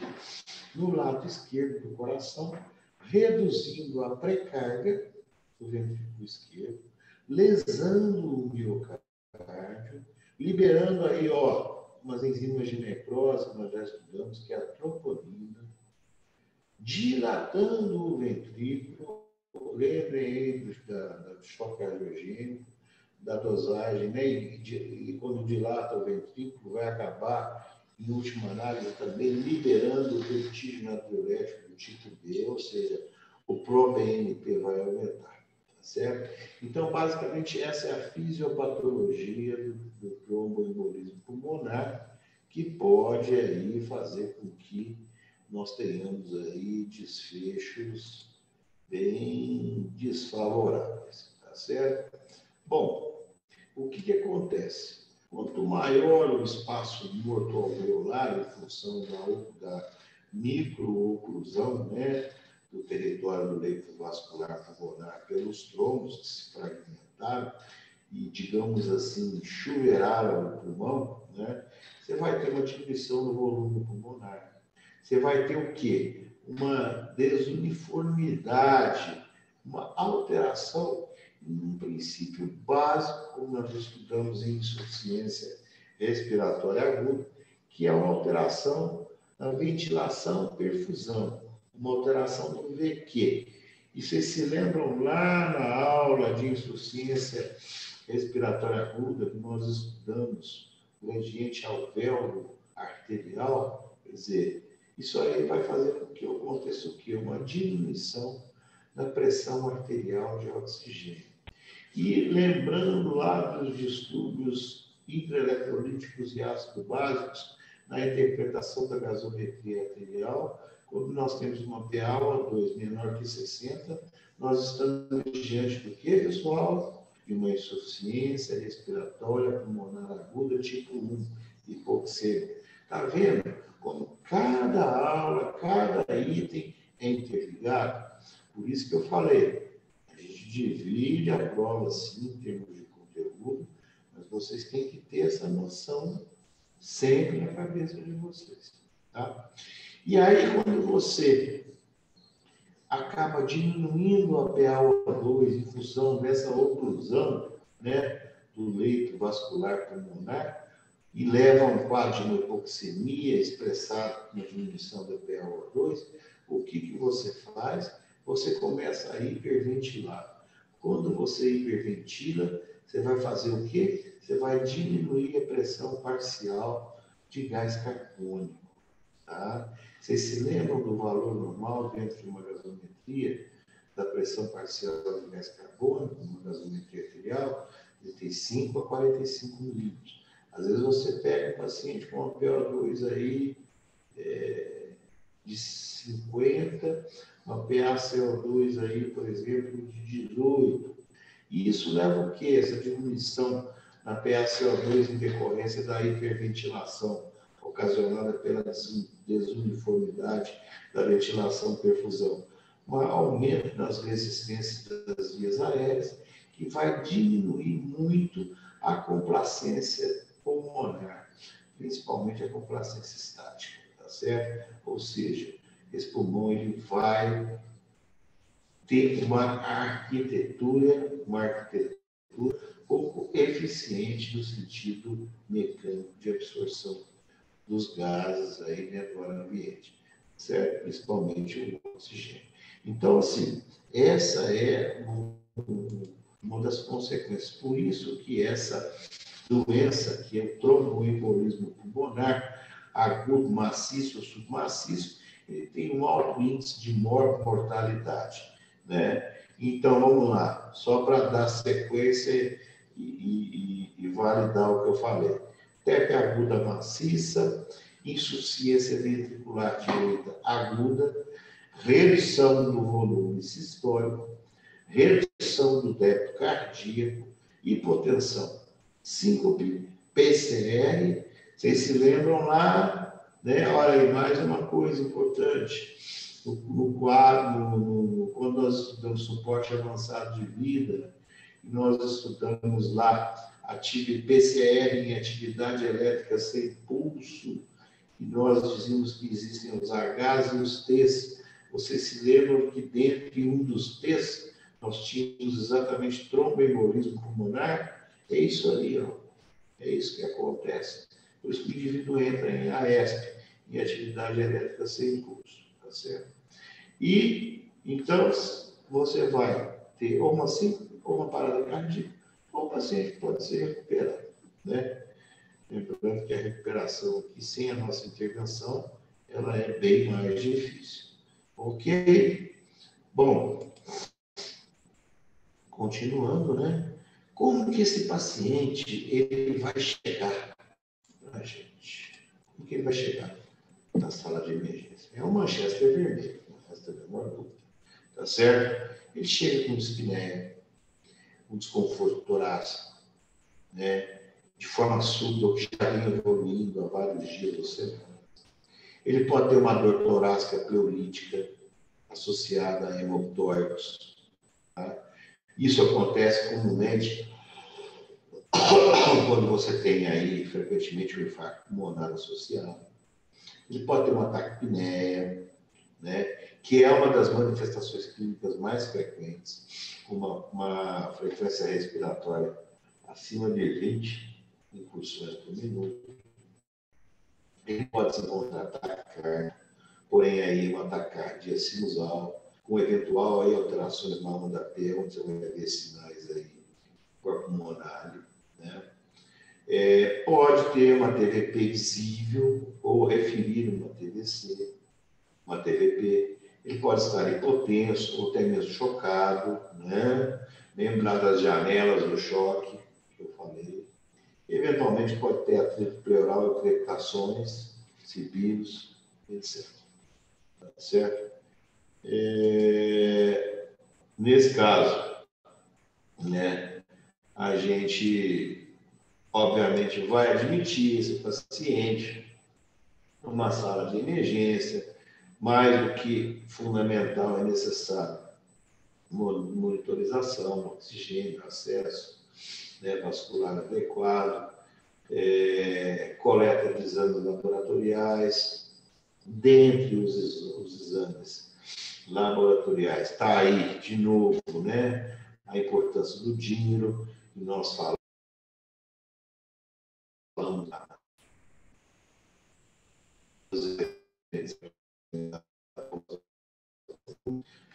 no lado esquerdo do coração, reduzindo a pré-carga do ventrículo esquerdo, lesando o miocárdio, liberando aí, umas enzimas de necrose que nós já estudamos, que é a troponina, dilatando o ventrículo, lembrem do choque cardiogênico, da dosagem, né? E quando dilata o ventrículo, vai acabar, em última análise, também liberando o vertigem natriurético do tipo B, ou seja, o ProBNP vai aumentar, tá certo? Então, basicamente, essa é a fisiopatologia do tromboembolismo pulmonar, que pode aí fazer com que nós tenhamos aí desfechos bem desfavoráveis, tá certo? Bom, o que acontece? Quanto maior o espaço morto-alveolar, em função da microoclusão, né, do território do leito vascular pulmonar pelos trombos que se fragmentaram e, digamos assim, enxuveiraram o pulmão, né, você vai ter uma diminuição no volume pulmonar. Você vai ter o quê? Uma desuniformidade, uma alteração um princípio básico, como nós estudamos em insuficiência respiratória aguda, que é uma alteração na ventilação-perfusão, uma alteração do VQ. E vocês se lembram lá na aula de insuficiência respiratória aguda, que nós estudamos o gradiente alvéolo arterial, quer dizer, isso aí vai fazer com que aconteça o quê? Uma diminuição da pressão arterial de oxigênio. E lembrando lá dos distúrbios intraeletrolíticos e ácido básicos, na interpretação da gasometria arterial, quando nós temos uma PaO2 menor que 60, nós estamos diante do que, pessoal? De uma insuficiência respiratória pulmonar aguda tipo 1, hipoxêmia. Está vendo como cada aula, cada item é interligado? Por isso que eu falei, a gente divide a prova, sim, em termos de conteúdo, mas vocês têm que ter essa noção sempre na cabeça de vocês, tá? E aí, quando você acaba diminuindo a PaO2 em função dessa oclusão, né, do leito vascular pulmonar, e leva a um quadro de uma hipoxemia expressado na diminuição da PaO2, o que você faz? Você começa a hiperventilar. Quando você hiperventila, você vai fazer o quê? Você vai diminuir a pressão parcial de gás carbônico. Tá? Vocês se lembram do valor normal dentro de uma gasometria, da pressão parcial de gás carbônico, uma gasometria arterial, de 35 a 45 milímetros. Às vezes você pega um paciente com uma PaO2 aí de 50, uma PaCO2 aí, por exemplo, de 18. E isso leva o quê? Essa diminuição na PaCO2 em decorrência da hiperventilação, ocasionada pela desuniformidade da ventilação-perfusão. Um aumento nas resistências das vias aéreas, que vai diminuir muito a complacência pulmonar, principalmente a complacência estática, tá certo? Ou seja, esse pulmão ele vai ter uma arquitetura pouco eficiente no sentido mecânico de absorção dos gases aí dentro do ambiente, certo? Principalmente o oxigênio. Então, assim, essa é uma das consequências. Por isso que essa doença, que é o tromboembolismo pulmonar, agudo, maciço ou submaciço, ele tem um alto índice de mortalidade, né? Então, vamos lá, só para dar sequência e validar o que eu falei. TEP aguda maciça, insuficiência ventricular direita aguda, redução do volume sistólico, redução do débito cardíaco, hipotensão, síncope, PCR. Vocês se lembram lá, né? Olha aí, mais uma coisa importante. No quadro, quando nós estudamos suporte avançado de vida, nós estudamos lá PCR em atividade elétrica sem pulso, e nós dizíamos que existem os Hs e os Ts. Vocês se lembram que dentro de um dos Ts, nós tínhamos exatamente tromboembolismo pulmonar? É isso ali, ó. É isso que acontece. Por isso que o indivíduo entra em AESP, em atividade elétrica sem pulso, tá certo? E, então, você vai ter ou uma síncope, ou uma parada cardíaca, ou o paciente pode ser recuperado, né? Lembrando que a recuperação aqui, sem a nossa intervenção, ela é bem mais difícil. Ok? Bom, continuando, né? Como que esse paciente ele vai chegar na gente? Como que ele vai chegar na sala de emergência? É um Manchester vermelho, não resta a menor dúvida. Tá certo? Ele chega com dispneia, com desconforto torácico, né? De forma súbita, que já vem evoluindo há vários dias ou semanas. Ele pode ter uma dor torácica pleurítica associada a hemoptóicos. Tá? Isso acontece comumente quando você tem aí, frequentemente, um infarto pulmonar associado. Ele pode ter uma taquipneia, né? Que é uma das manifestações clínicas mais frequentes, uma frequência respiratória acima de 20 incursões por minuto. Ele pode se encontrar taquicardia, porém aí uma taquicardia sinusal, com eventual aí alterações na onda P, onde você vai ver sinais aí pulmonar, né? Pode ter uma TVP visível ou referir uma TVC, uma TVP. Ele pode estar hipotenso ou até mesmo chocado, né? Lembrar das janelas do choque que eu falei. Eventualmente pode ter atrito pleural e crepitações, sibilos, etc. Tá certo? Nesse caso, né, a gente, obviamente, vai admitir esse paciente numa sala de emergência. Mais do que fundamental, é necessário monitorização, oxigênio, acesso, né, vascular adequado, coleta de exames laboratoriais, dentre os exames laboratoriais. Está aí, de novo, né, a importância do dímero, que nós falamos lá.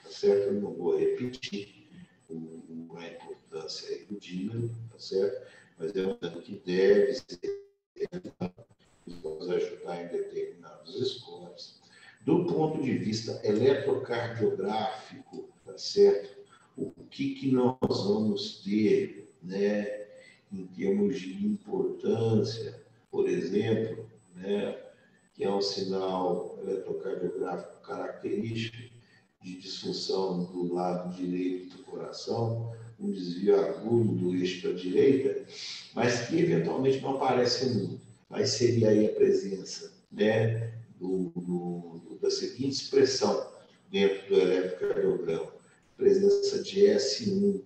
Tá certo? Eu não vou repetir a importância aí do dímero, tá certo? Mas é um dano que deve ser nos ajudar em determinados scores. Do ponto de vista eletrocardiográfico, tá certo? O que nós vamos ter, né, em termos de importância, por exemplo, né, que é um sinal eletrocardiográfico característico de disfunção do lado direito do coração, um desvio agudo do eixo para a direita, mas que eventualmente não aparece muito. Mas seria aí a presença, né, da seguinte expressão dentro do eletrocardiograma: presença de S1,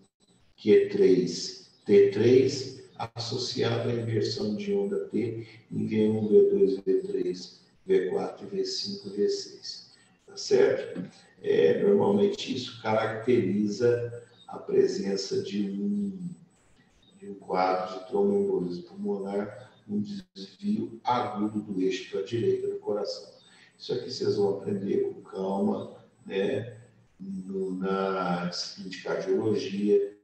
Q3, T3, associado à inversão de onda T em V1, V2, V3, V4, V5, V6. Tá certo? Normalmente isso caracteriza a presença de um quadro de tromboembolismo pulmonar, um desvio agudo do eixo para a direita do coração. Isso aqui vocês vão aprender com calma, né, na disciplina de cardiologia,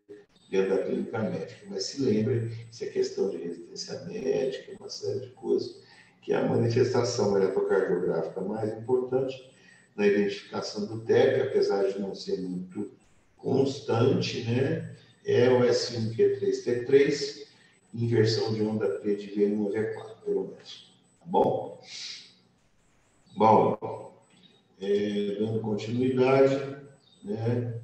dentro da clínica médica. Mas se lembrem, isso é questão de resistência médica, uma série de coisas, que é a manifestação eletrocardiográfica mais importante na identificação do TEP, apesar de não ser muito constante, né? É o S1, Q3, T3, inversão de onda T de V1 a V4, pelo menos. Tá bom? Bom, dando continuidade, né?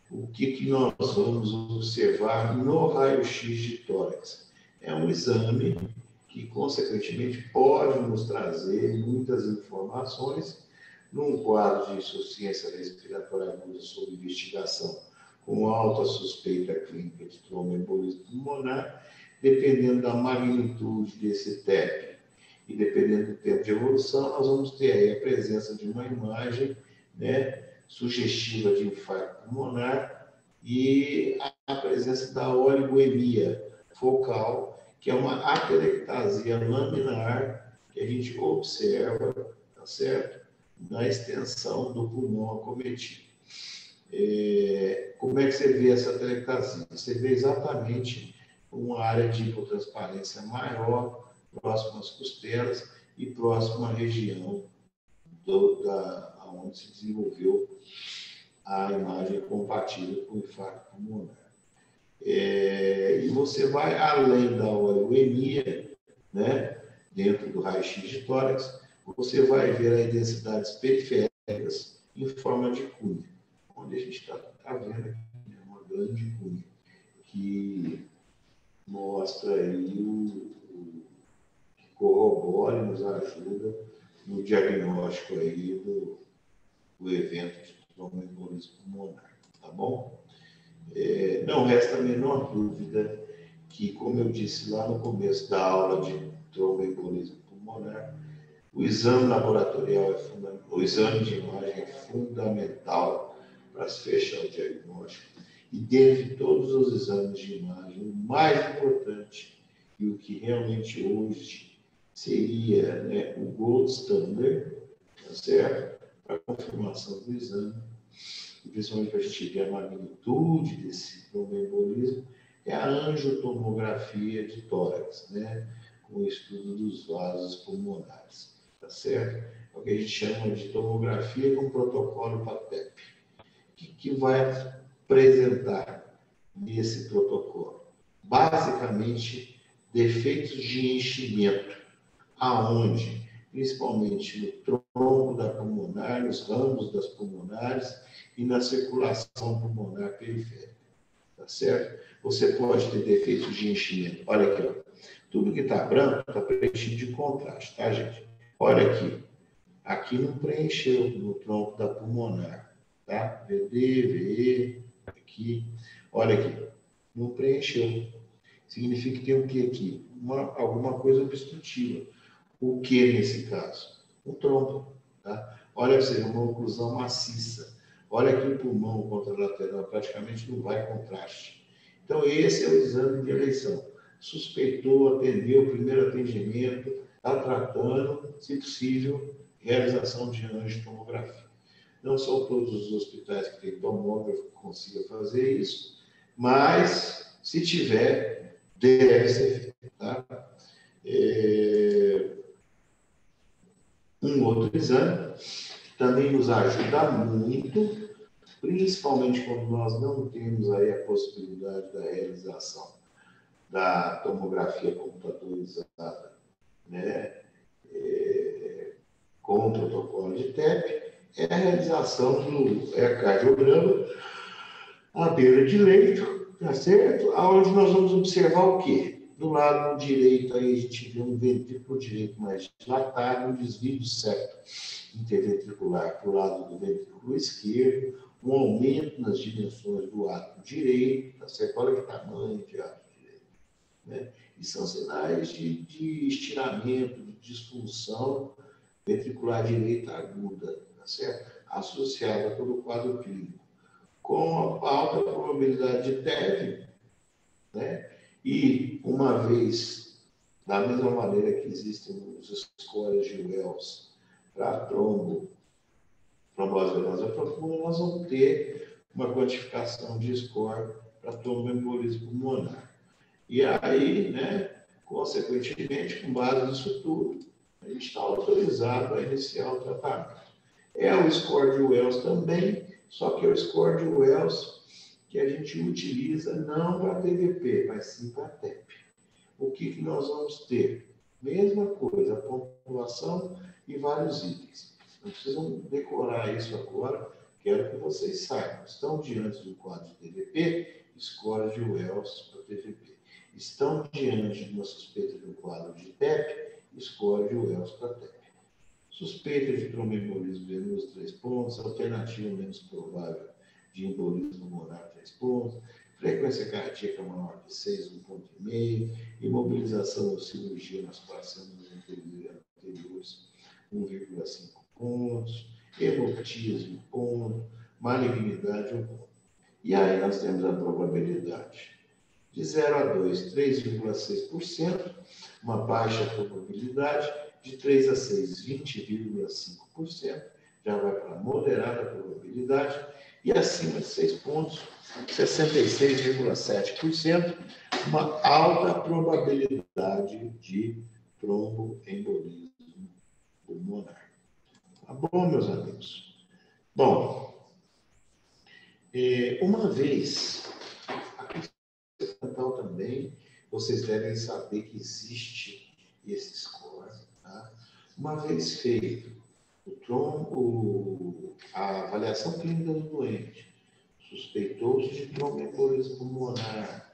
O que nós vamos observar no raio-x de tórax? É um exame que, consequentemente, pode nos trazer muitas informações num quadro de insuficiência respiratória aguda sob investigação com alta suspeita clínica de tromboembolismo pulmonar, dependendo da magnitude desse TEP e dependendo do tempo de evolução, nós vamos ter aí a presença de uma imagem, né, sugestiva de infarto pulmonar e a presença da oligoemia focal, que é uma atelectasia laminar que a gente observa, tá certo? Na extensão do pulmão acometido. Como é que você vê essa atelectasia? Você vê exatamente uma área de hipotransparência maior, próxima às costelas e próxima à região onde se desenvolveu a imagem compatível com o infarto pulmonar. E você vai além da oligoemia, né, dentro do raio-x de tórax, você vai ver as densidades periféricas em forma de cunha, onde a gente está vendo aqui, né, uma grande cunha, que mostra aí que corrobora e nos ajuda no diagnóstico aí do evento de tromboembolismo pulmonar, tá bom? Não resta a menor dúvida que, como eu disse lá no começo da aula de tromboembolismo pulmonar, o exame laboratorial o exame de imagem é fundamental para se fechar o diagnóstico. E dentre todos os exames de imagem, o mais importante e o que realmente hoje seria, né, o gold standard, tá certo? Para a confirmação do exame, e principalmente para a gente ver a magnitude desse tromboembolismo, é a angiotomografia de tórax, né? Com o estudo dos vasos pulmonares, tá certo? É o que a gente chama de tomografia com protocolo PATEP. O que vai apresentar nesse protocolo? Basicamente, defeitos de enchimento, aonde? Principalmente no tronco da pulmonar, nos ramos das pulmonares e na circulação pulmonar periférica, tá certo? Você pode ter defeitos de enchimento. Olha aqui, ó. Tudo que está branco está preenchido de contraste, tá, gente? Olha aqui. Aqui não preencheu no tronco da pulmonar, tá? VD, VE, aqui. Olha aqui, não preencheu. Significa que tem o que aqui? Alguma coisa obstrutiva. O que nesse caso? Um trombo. Tá? Olha para você, uma oclusão maciça. Olha aqui o pulmão contralateral, praticamente não vai contraste. Então, esse é o exame de eleição. Suspeitou, atendeu, primeiro atendimento, está tratando, se possível, realização de angiotomografia. Não são todos os hospitais que têm tomógrafo que consigam fazer isso, mas, se tiver, deve ser feito. Tá? Um outro exame também nos ajuda muito, principalmente quando nós não temos aí a possibilidade da realização da tomografia computadorizada, né, com o protocolo de TEP, é a realização do ecocardiograma à beira de leito, tá certo? Onde nós vamos observar o quê? Do lado direito, aí a gente vê um ventrículo direito mais dilatado, um desvio do septo interventricular para o lado do ventrículo esquerdo, um aumento nas dimensões do ato direito, tá certo? Olha que tamanho de ato direito, né? E são sinais de estiramento, de disfunção ventricular direita aguda, tá certo? Associado a todo o quadro clínico, com a alta probabilidade de TEV, né? E, uma vez, da mesma maneira que existem os scores de Wells para trombose venosa profunda, nós vamos ter uma quantificação de score para tromboembolismo pulmonar. E aí, né, consequentemente, com base nisso tudo, a gente está autorizado a iniciar o tratamento. É o score de Wells também, só que é o score de Wells que a gente utiliza não para TVP, mas sim para TEP. O que nós vamos ter? Mesma coisa, a pontuação e vários itens. Não precisam decorar isso agora, quero que vocês saibam. Estão diante do quadro de TVP, score de Wells para TVP. Estão diante de uma suspeita de um quadro de TEP, score de Wells para TEP. Suspeita de tromboembolismo venoso, 3 pontos. Alternativa menos provável de embolismo pulmonar, 3 pontos. Frequência cardíaca maior que 6, 1,5. Imobilização ou cirurgia nas placêmias anteriores, 1,5 pontos. Hemoptise, 1 ponto. Malignidade, 1 ponto. E aí nós temos a probabilidade. De 0 a 2, 3,6%. Uma baixa probabilidade. De 3 a 6, 20,5%, já vai para moderada probabilidade, e acima de 6 pontos, 66,7%, uma alta probabilidade de tromboembolismo pulmonar. Tá bom, meus amigos? Bom, uma vez, aqui mental também, vocês devem saber que existe esse score. Tá? Uma vez feito a avaliação clínica do doente, suspeitou-se de tromboembolismo pulmonar,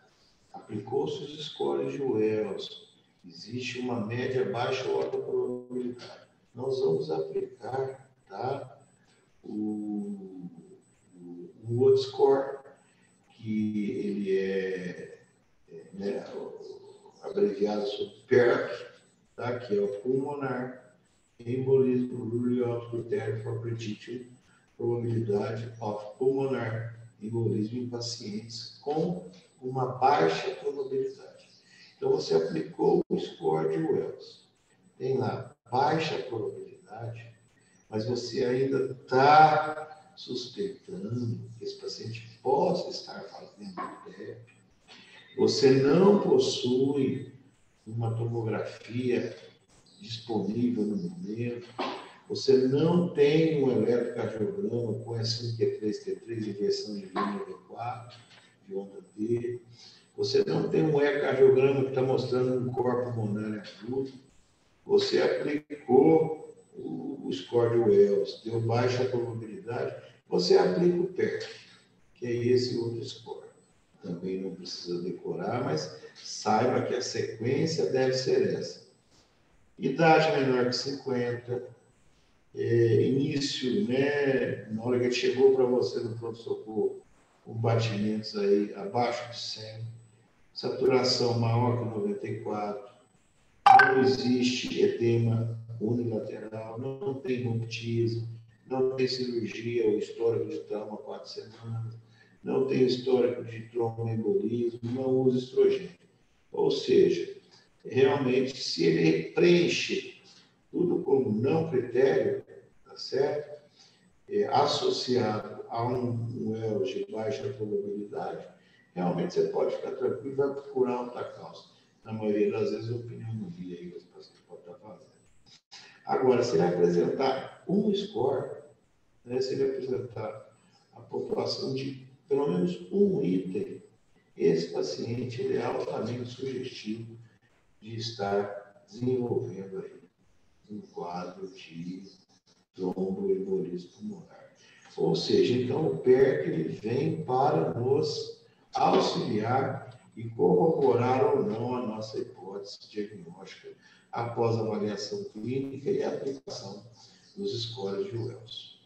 aplicou-se os scores de Wells, existe uma média baixa ou alta probabilidade. Nós vamos aplicar, tá, o outro score, que ele é né, abreviado sobre PERC, tá? Que é o pulmonar embolismo rule of critério for predicting probabilidade of pulmonar embolismo em pacientes com uma baixa probabilidade. Então, você aplicou o score de Wells. Tem lá baixa probabilidade, mas você ainda está suspeitando que esse paciente possa estar fazendo TEP. Você não possui uma tomografia disponível no momento, você não tem um eletrocardiograma com S1T3T3, inversão de linha V4, de onda D, você não tem um ecocardiograma que está mostrando um corpo pulmonar agudo, você aplicou o score de Wells, deu baixa probabilidade, você aplica o PERC, que é esse outro score. Também não precisa decorar, mas saiba que a sequência deve ser essa. Idade menor que 50, início, né, na hora que ele chegou para você no pronto-socorro, com batimentos aí abaixo de 100, saturação maior que 94, não existe edema unilateral, não tem ruptismo, não tem cirurgia ou histórico de trauma 4 semanas, não tem histórico de tromboembolismo, não usa estrogênio. Ou seja, realmente, se ele preenche tudo como não critério, tá certo? Associado a um Wells de baixa probabilidade, realmente você pode ficar tranquilo e vai procurar outra causa. Na maioria das vezes, a pneumonia aí que os pacientes podem estar fazendo. Agora, se ele apresentar um score, né, se ele apresentar a pontuação de pelo menos um item, esse paciente ele é altamente sugestivo de estar desenvolvendo aí um quadro de tromboembolismo pulmonar. Ou seja, então o PERC ele vem para nos auxiliar e corroborar ou não a nossa hipótese diagnóstica após a avaliação clínica e a aplicação dos scores de Wells.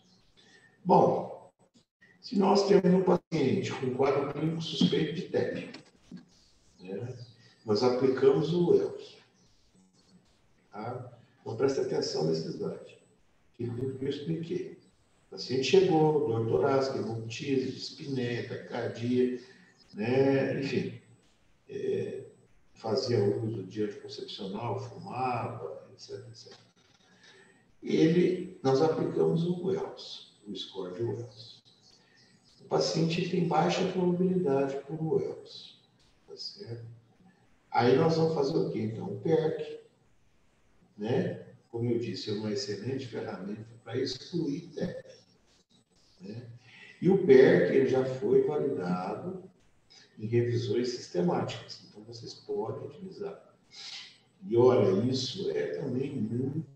Bom, se nós temos um paciente com quadro clínico suspeito de TEP, né, nós aplicamos o Wells. Tá? Então, preste atenção nesse slide, que eu expliquei. O paciente chegou, dor torácica, hemoptise, dispneia, taquicardia, né? Enfim, fazia uso de anticoncepcional, fumava, etc, etc. Nós aplicamos o Wells, o score de Wells. O paciente tem baixa probabilidade por Wells, tá certo? Aí nós vamos fazer o quê? Então, o PERC, né? Como eu disse, é uma excelente ferramenta para excluir TEP. Né? E o PERC ele já foi validado em revisões sistemáticas, então vocês podem utilizar. E olha, isso é também muito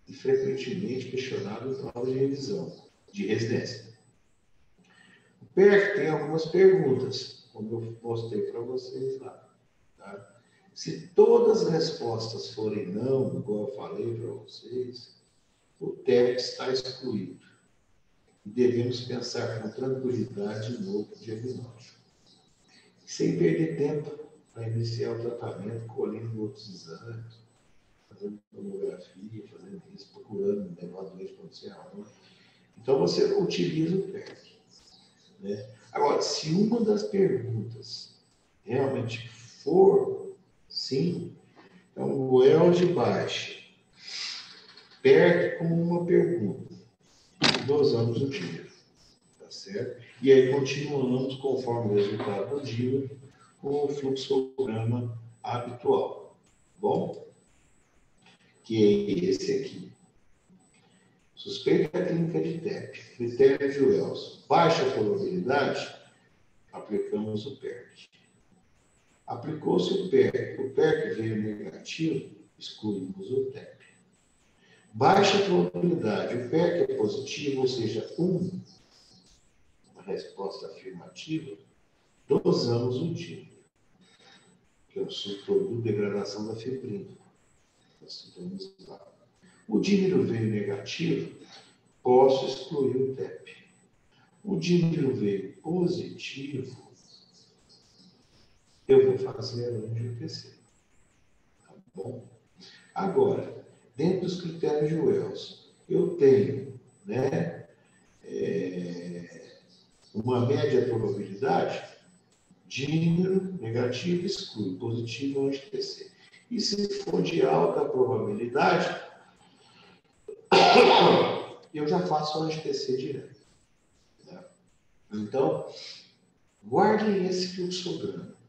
e frequentemente questionado em prova de revisão, de residência. O PERC tem algumas perguntas, como eu mostrei para vocês lá. Tá? Se todas as respostas forem não, igual eu falei para vocês, o TEP está excluído. E devemos pensar com tranquilidade no novo diagnóstico. Sem perder tempo para iniciar o tratamento, colhendo outros exames, fazendo tomografia, fazendo isso, procurando levar doente para não sei aonde. Então, você utiliza o PERC. Né? Agora, se uma das perguntas realmente for sim, então o Wells de baixa, PERC como uma pergunta, dosamos o dímero, tá certo? E aí continuamos, conforme o resultado do dímero, com o fluxograma habitual, bom? Que é esse aqui. Suspeita clínica de TEP, critério de Wells, baixa probabilidade, aplicamos o PERC. Aplicou-se o PERC veio negativo, excluímos o TEP. Baixa probabilidade, o PERC é positivo, ou seja, uma resposta afirmativa, dosamos o dímero, que é o subproduto de degradação da fibrina. Nós lá. O dímero veio negativo, posso excluir o TEP. O dímero veio positivo, eu vou fazer a angiotensina. Tá bom? Agora, dentro dos critérios de Wells, eu tenho, né, uma média probabilidade, dímero negativo exclui, positivo angiotensina. E se for de alta probabilidade, eu já faço a angiotensina direto. Né? Então, guardem esse fluxograma.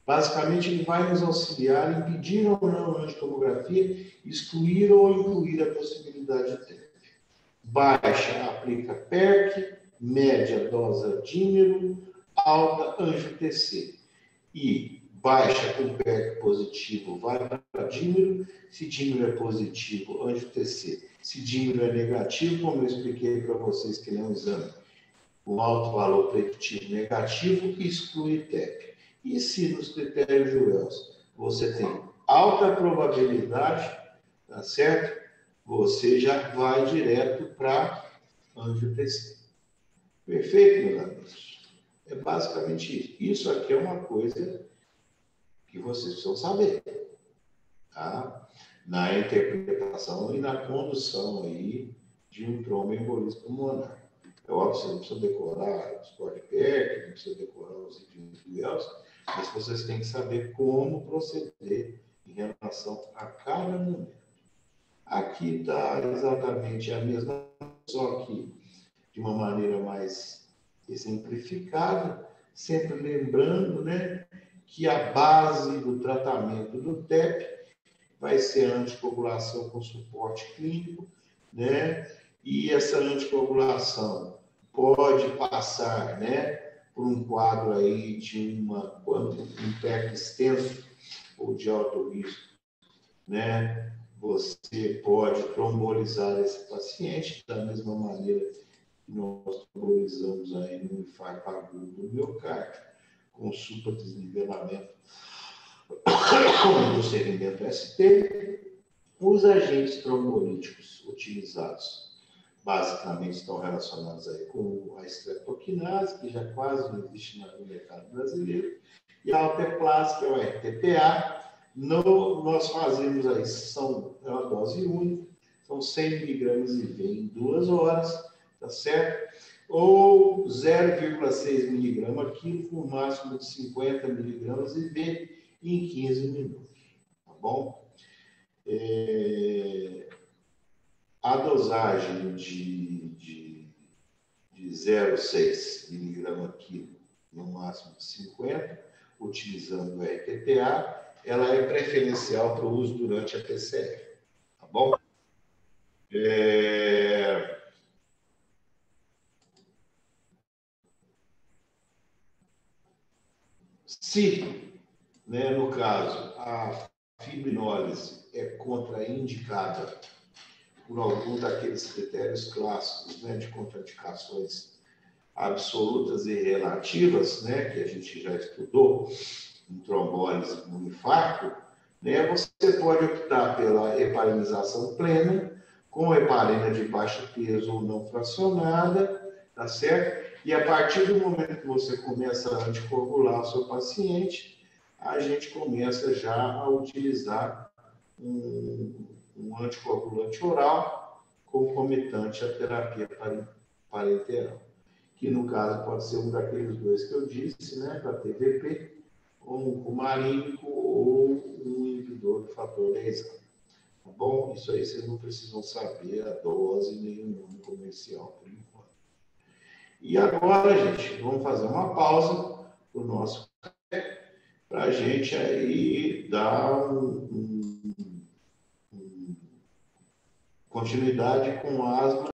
Basicamente, ele vai nos auxiliar em pedir ou não a angiotomografia, excluir ou incluir a possibilidade de TEP. Baixa, aplica PERC, média, dosa dímero, alta, angiotensina. E baixa com PERC positivo, vai para dímero. Se dímero é positivo, angiotensina. Se dímero é negativo, como eu expliquei para vocês que ele é um exame, o alto valor preditivo negativo, exclui TEP. E se nos critérios de Wells você tem alta probabilidade, tá certo? Você já vai direto para angiotensina. Perfeito, meus amigos? É basicamente isso. Isso aqui é uma coisa que vocês precisam saber, tá? Na interpretação e na condução aí de um tromboembolismo pulmonar. É óbvio, você não precisa decorar os códigos, não precisa decorar os indivíduos, mas vocês têm que saber como proceder em relação a cada momento. Aqui está exatamente a mesma, só que de uma maneira mais exemplificada, sempre lembrando, né, que a base do tratamento do TEP vai ser a anticoagulação com suporte clínico, né, e essa anticoagulação pode passar, né, por um quadro aí de um TEP extenso ou de alto risco, né, você pode trombolizar esse paciente da mesma maneira que nós trombolizamos aí no infarto agudo do miocárdio, com supradesnivelamento do segmento ST. Os agentes trombolíticos utilizados basicamente estão relacionados aí com a estreptoquinase, que já quase não existe no mercado brasileiro, e a alteplase, que é o RTPA. Nós fazemos aí, é uma dose única, são 100 miligramas IV em 2 horas, tá certo? Ou 0,6 miligrama quilo, com um máximo de 50 miligramas IV em 15 minutos, tá bom? A dosagem de 0,6 miligrama quilo, no máximo de 50, utilizando o RTPA, ela é preferencial para o uso durante a PCR, tá bom? Se, né, no caso, a fibrinólise é contraindicada por algum daqueles critérios clássicos, né, de contraindicações absolutas e relativas, né, que a gente já estudou em trombólise no infarto, né, você pode optar pela heparinização plena, com heparina de baixo peso ou não fracionada, tá certo? E a partir do momento que você começa a anticoagular o seu paciente, a gente começa já a utilizar um anticoagulante oral concomitante à terapia parenteral, que no caso pode ser um daqueles dois que eu disse, né, para TVP, um cumarínico ou um inibidor do fator 10A. Tá bom? Isso aí vocês não precisam saber a dose nem o nome comercial por enquanto. E agora, gente, vamos fazer uma pausa para o nosso café, para a gente aí dar continuidade com asma